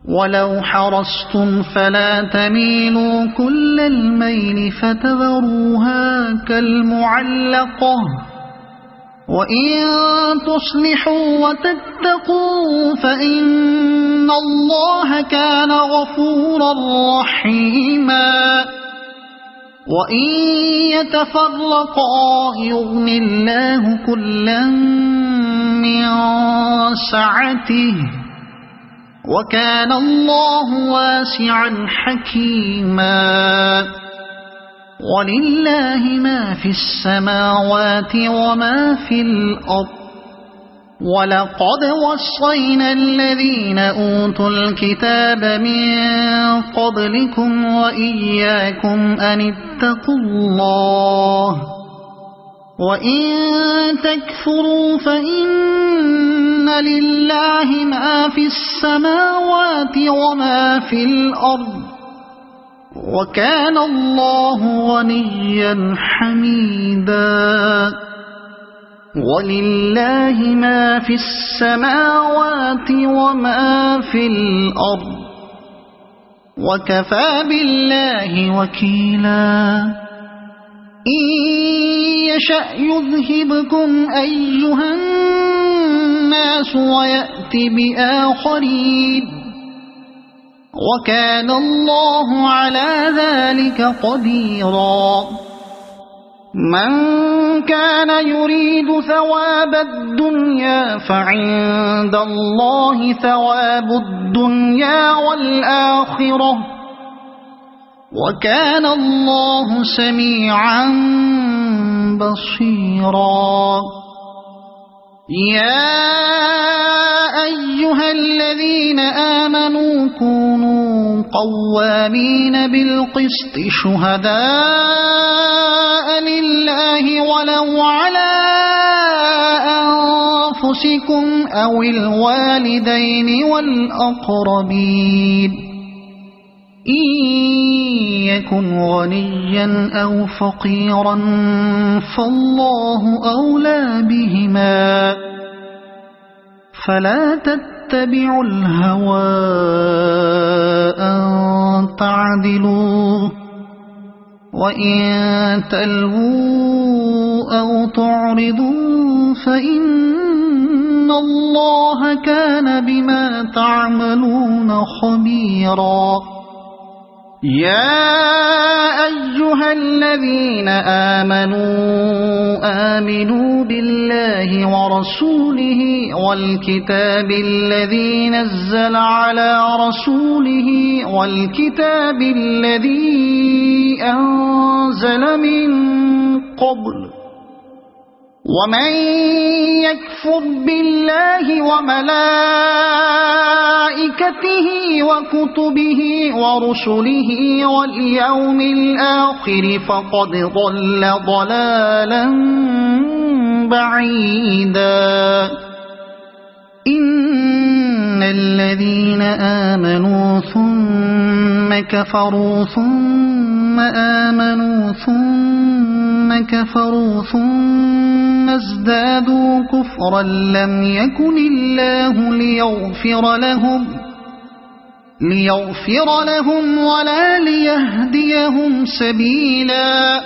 ولو حرصتم فلا تميلوا كل الميل فتذروها كالمعلقة وإن تصلحوا وتتقوا فإن الله كان غفورا رحيما وإن يتفرقا يغن الله كلا من سعته وكان الله واسعا حكيما ولله ما في السماوات وما في الأرض ولقد وصينا الذين أوتوا الكتاب من قبلكم وإياكم أن اتقوا الله وإن تكفروا فإن لله ما في السماوات وما في الأرض وكان الله غنيا حميدا ولله ما في السماوات وما في الأرض وكفى بالله وكيلا إن يشأ يذهبكم أيها الناس ويأت بآخرين وكان الله على ذلك قديرا من كان يريد ثواب الدنيا فعند الله ثواب الدنيا والآخرة وكان الله سميعا بصيرا يا أيها الذين آمنوا كونوا قوامين بالقسط شهداء لله ولو على أنفسكم أو الوالدين والأقربين إن يكن غنيا أو فقيرا فالله أولى بهما فلا تتبعوا الهوى أن تعدلوا وإن تلووا أو تعرضوا فإن الله كان بما تعملون خبيرا يا أيها الذين آمنوا بالله ورسوله والكتاب الذي نزل على رسوله والكتاب الذي أنزل من قبل ومن يكفر بالله وملائكته وكتبه ورسله واليوم الآخر فقد ضل ضلالا بعيدا إن الذين آمنوا ثم كفروا ثم آمنوا ثم كفروا ثم ازدادوا كفرا لم يكن الله ليغفر لهم ولا ليهديهم سبيلا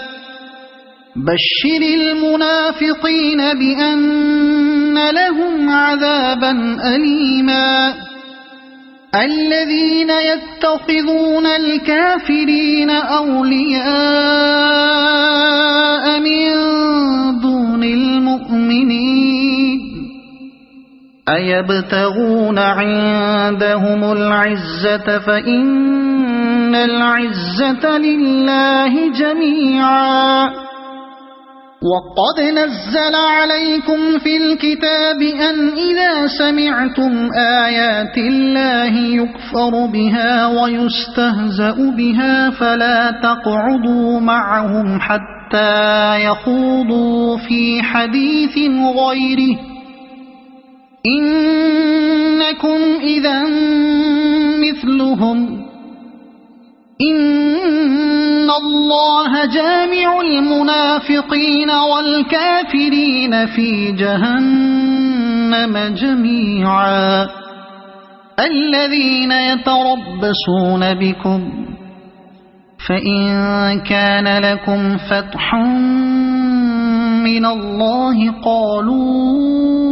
بشر المنافقين بأن لهم عذابا أليما الذين يتخذون الكافرين أولياء من دون المؤمنين أيبتغون عندهم العزة فإن العزة لله جميعا وقد نزل عليكم في الكتاب أن إذا سمعتم آيات الله يكفر بها ويستهزأ بها فلا تقعدوا معهم حتى يخوضوا في حديث غيره إنكم إذا مثلهم إن الله جامع المنافقين والكافرين في جهنم جميعا الذين يتربصون بكم فإن كان لكم فتح من الله قالوا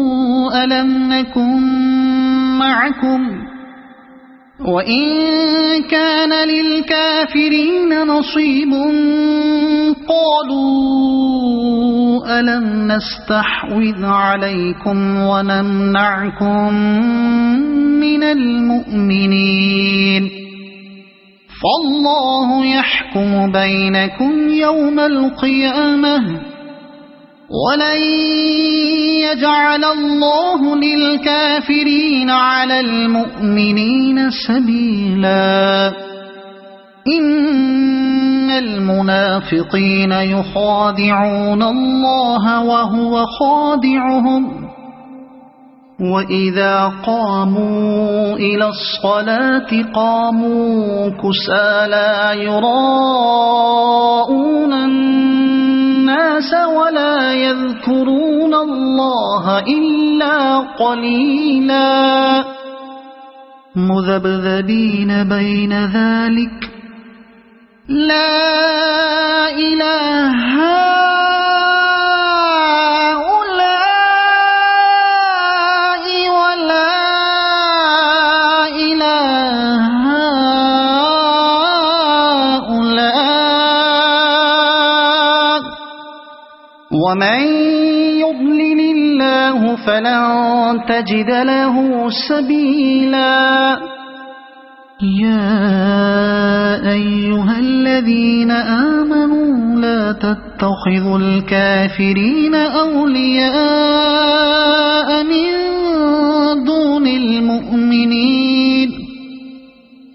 ألم نكن معكم وإن كان للكافرين نصيب قالوا ألم نستحوذ عليكم ونمنعكم من المؤمنين فالله يحكم بينكم يوم القيامة ولن يجعل الله للكافرين على المؤمنين سبيلا إن المنافقين يخادعون الله وهو خادعهم وإذا قاموا إلى الصلاة قاموا كسالى يراءون الناس ولا يذكرون الله إلا قليلا مذبذبين بين ذلك لا إله هؤلاء ولا إله هؤلاء ومن يضلل الله فلن تجد له سبيلا يا أيها الذين آمنوا لا تتخذوا الكافرين أولياء من دون المؤمنين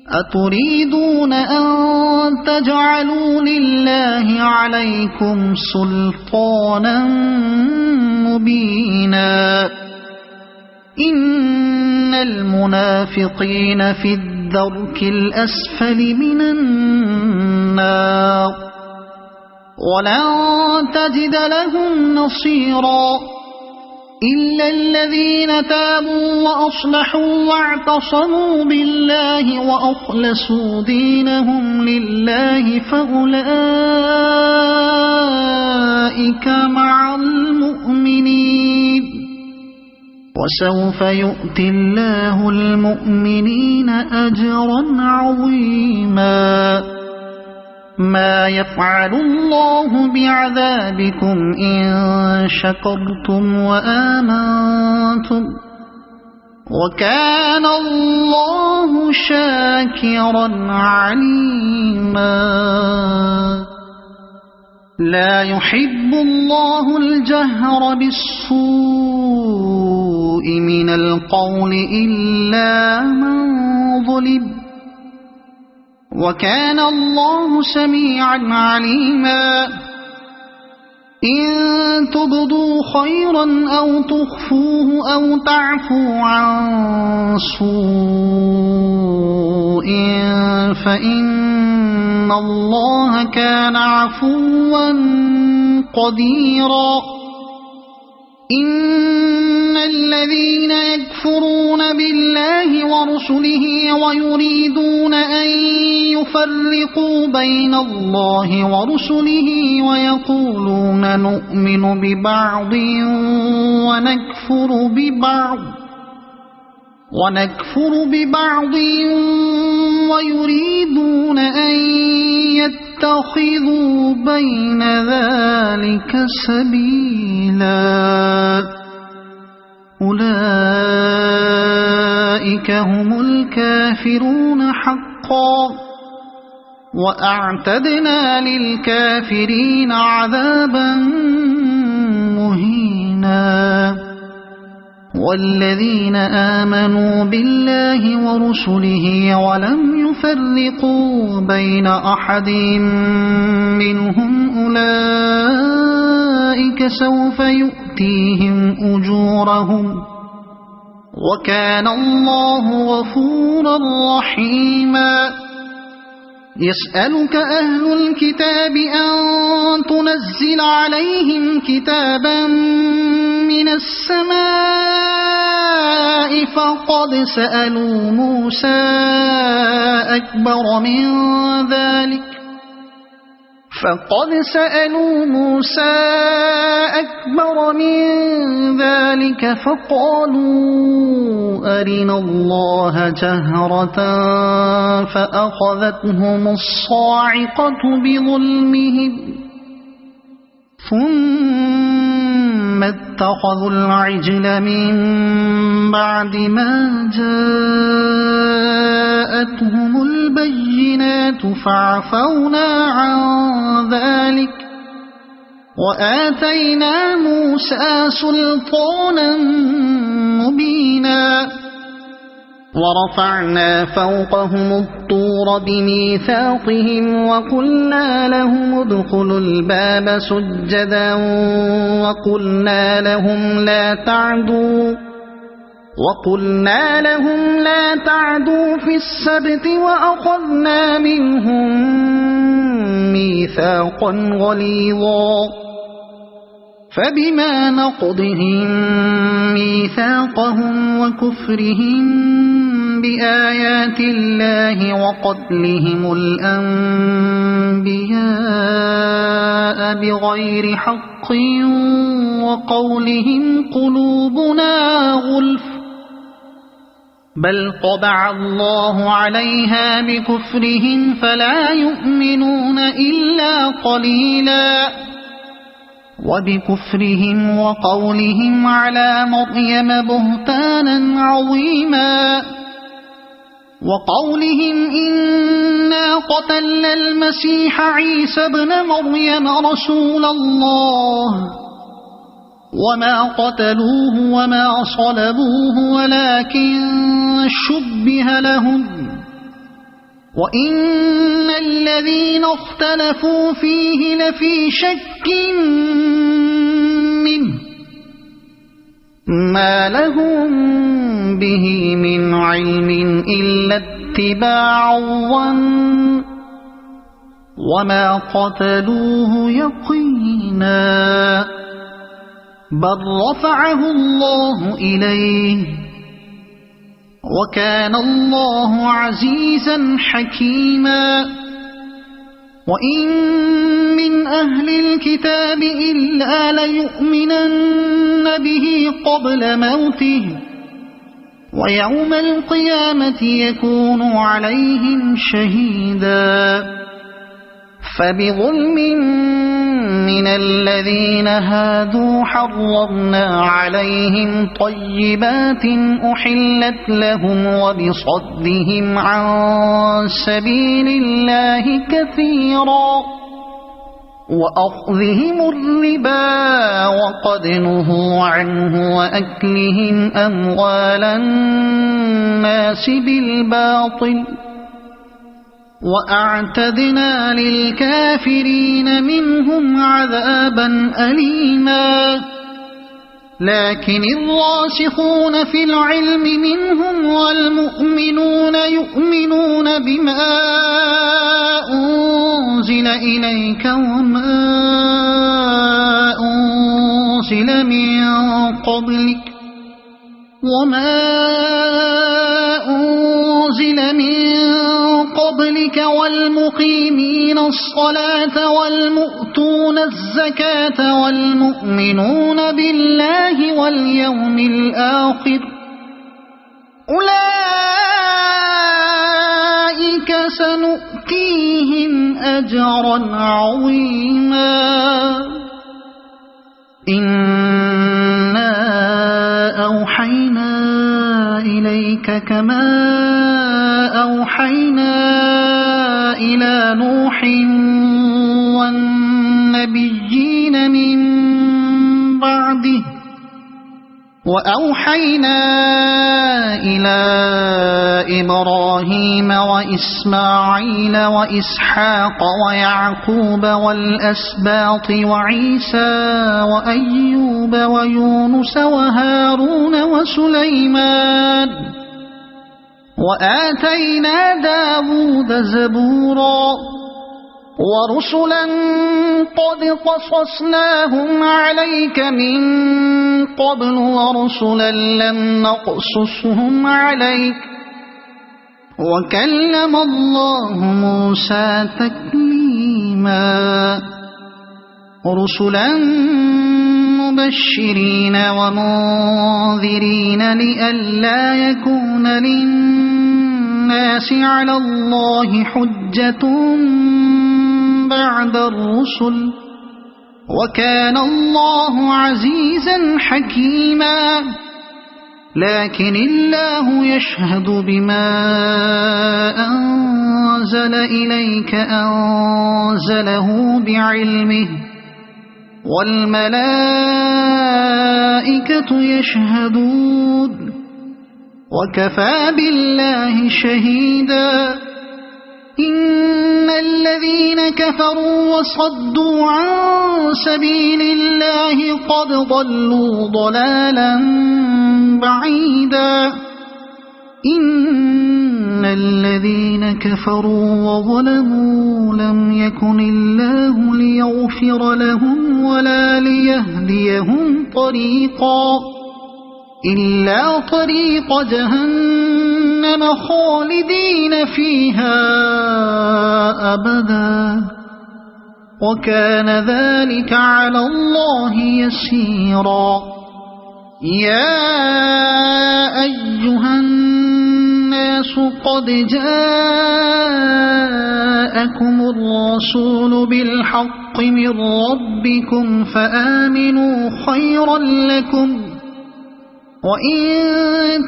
أتريدون أن تجعلوا لله عليكم سلطانا مبينا إن المنافقين في الدرك الأسفل من النار ولن تجد لهم نصيرا إلا الذين تابوا وأصلحوا واعتصموا بالله وأخلصوا دينهم لله فأولئك مع المؤمنين وسوف يؤتي الله المؤمنين أجرا عظيما ما يفعل الله بعذابكم إن شكرتم وآمنتم وكان الله شاكرا عليما لا يحب الله الجهر بالسوء من القول إلا من ظلم وكان الله سميعا عليما إن تبدوا خيرا أو تخفوه أو تعفوا عن سوء فإن الله كان عفوا قديرا إن الذين يكفرون بالله ورسله ويريدون أن يفرقوا بين الله ورسله ويقولون نؤمن ببعض ونكفر ببعض ويريدون أن يتخذوا بين ذلك سبيلا أولئك هم الكافرون حقا وأعتدنا للكافرين عذابا مهينا والذين آمنوا بالله ورسله ولم يفرقوا بين أحد منهم أولئك سوف يؤتيهم أجورهم وكان الله غفورا رحيما يسألك أهل الكتاب أن تنزل عليهم كتابا من السماء فقد سألوا موسى أكبر من ذلك فقالوا أرنا الله جهرة فأخذتهم الصاعقة بظلمهم ثم اتخذوا العجل من بعد ما جاءتهم البينات فعفونا عن ذلك وآتينا موسى سلطانا مبينا ورفعنا فوقهم الطور بميثاقهم وقلنا لهم ادخلوا الباب سجدا وقلنا لهم لا تعدوا في السبت وأخذنا منهم ميثاقا غليظا فبما نقضهم ميثاقهم وكفرهم بآيات الله وقتلهم الأنبياء بغير حق وقولهم قلوبنا غلف بل طبع الله عليها بكفرهم فلا يؤمنون إلا قليلا وبكفرهم وقولهم على مريم بهتانا عظيما وقولهم إنا قتلنا المسيح عيسى ابن مريم رسول الله وما قتلوه وما صلبوه ولكن شبه لهم وإن الذين اختلفوا فيه لفي شك منه ما لهم به من علم إلا اتباع الظن وما قتلوه يقينا بل رفعه الله إليه وكان الله عزيزا حكيما وإن من أهل الكتاب إلا ليؤمنن به قبل موته ويوم القيامة يكون عليهم شهيدا فبظلم من الذين هادوا حرمنا عليهم طيبات أحلت لهم وبصدهم عن سبيل الله كثيرا وأخذهم الربا وقد نهوا عنه وأكلهم أموال الناس بالباطل وأعتدنا للكافرين منهم عذابا أليما لكن الراسخون في العلم منهم والمؤمنون يؤمنون بما أنزل إليك وما أنزل من قبلك والمقيمين الصلاة والمؤتون الزكاة والمؤمنون بالله واليوم الآخر أولئك سنؤتيهم أجرا عظيما إنا أوحينا إليك كما أوحينا إلى نوح والنبيين من بعده وأوحينا إلى إبراهيم وإسماعيل وإسحاق ويعقوب والأسباط وعيسى وأيوب ويونس وهارون وسليمان وآتينا داود زبورا ورسلا قد قصصناهم عليك من قبل ورسلا لم نقصصهم عليك وكلم الله موسى تكليما رسلا مبشرين ومنذرين لئلا يكون للناس على الله حجة بعد الرسل وكان الله عزيزا حكيما لكن الله يشهد بما أنزل إليك أنزله بعلمه والملائكة يشهدون وكفى بالله شهيدا إن الذين كفروا وصدوا عن سبيل الله قد ضلوا ضلالا بعيدا إن الذين كفروا وظلموا لم يكن الله ليغفر لهم ولا ليهديهم طريقا إلا طريق جهنم خالدين فيها أبدا وكان ذلك على الله يسيرا يا أيها الناس قد جاءكم الرسول بالحق من ربكم فآمنوا خيرا لكم وإن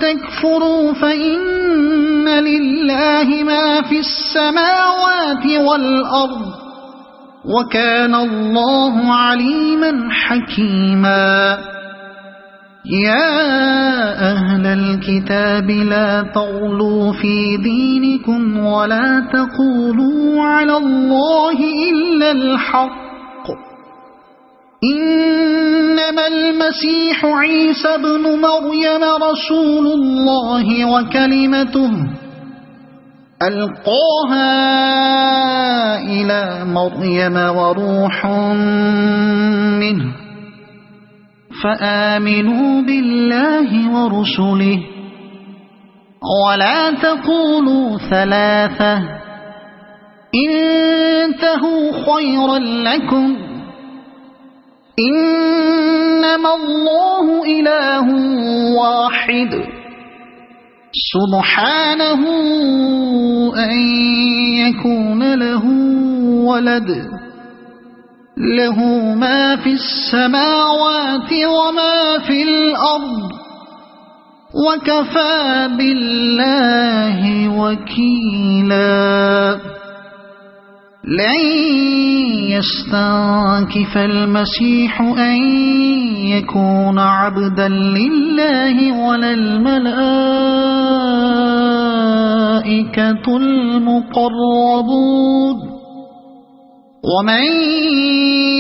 تكفروا فإن لله ما في السماوات والأرض وكان الله عليما حكيما يا أهل الكتاب لا تغلوا في دينكم ولا تقولوا على الله إلا الحق إنما المسيح عيسى ابن مريم رسول الله وكلمته ألقاها إلى مريم وروح منه فآمنوا بالله ورسله ولا تقولوا ثلاثة انتهوا خيرا لكم إنما الله إله واحد سبحانه أن يكون له ولد له ما في السماوات وما في الأرض وكفى بالله وكيلا لن يستنكف المسيح أن يكون عبدا لله ولا الملائكة المقربون ومن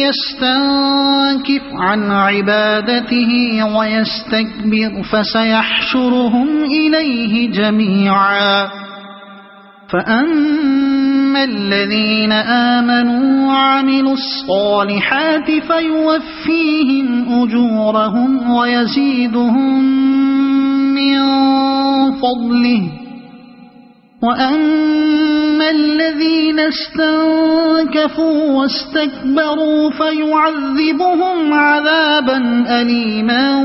يستنكف عن عبادته ويستكبر فسيحشرهم إليه جميعا فأما الذين آمنوا وعملوا الصالحات فيوفيهم أجورهم ويزيدهم من فضله وأما الذين استنكفوا واستكبروا فيعذبهم عذابا أليما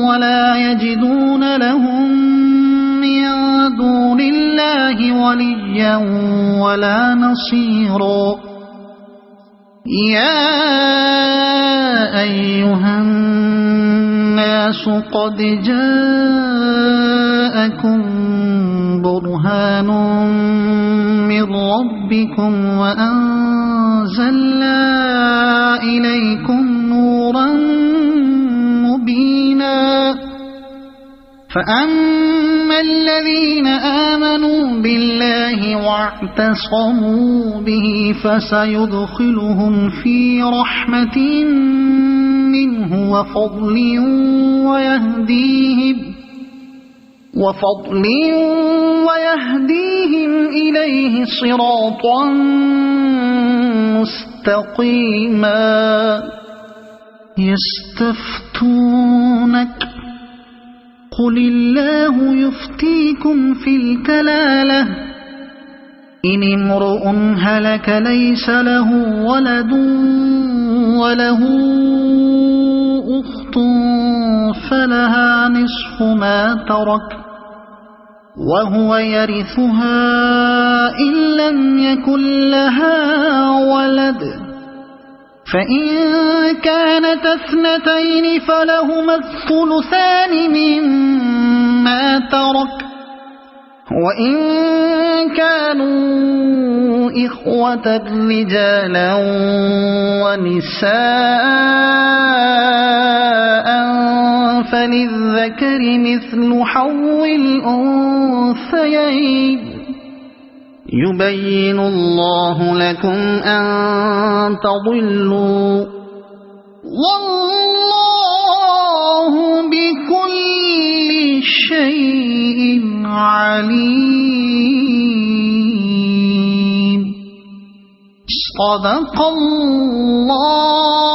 ولا يجدون لهم من دون الله وليا ولا نصيرا يا أيها الناس قد جاءكم برهان من ربكم وأنزلنا إليكم نورا مبينا فأما الذين آمنوا بالله واعتصموا به فسيدخلهم في رحمة منه وفضل ويهديهم إليه صراطا مستقيما يستفتونك قل الله يفتيكم في الكلالة إن امرؤ هلك ليس له ولد وله أخت فلها نصف ما ترك وهو يرثها إن لم يكن لها ولد فإن كانت اثنتين فلهما الثلثان مما ترك وإن كانوا إخوة رجالا ونساء فللذكر مثل حظ الأنثيين يبين الله لكم أن تضلوا والله بكل شيء عليم صدق الله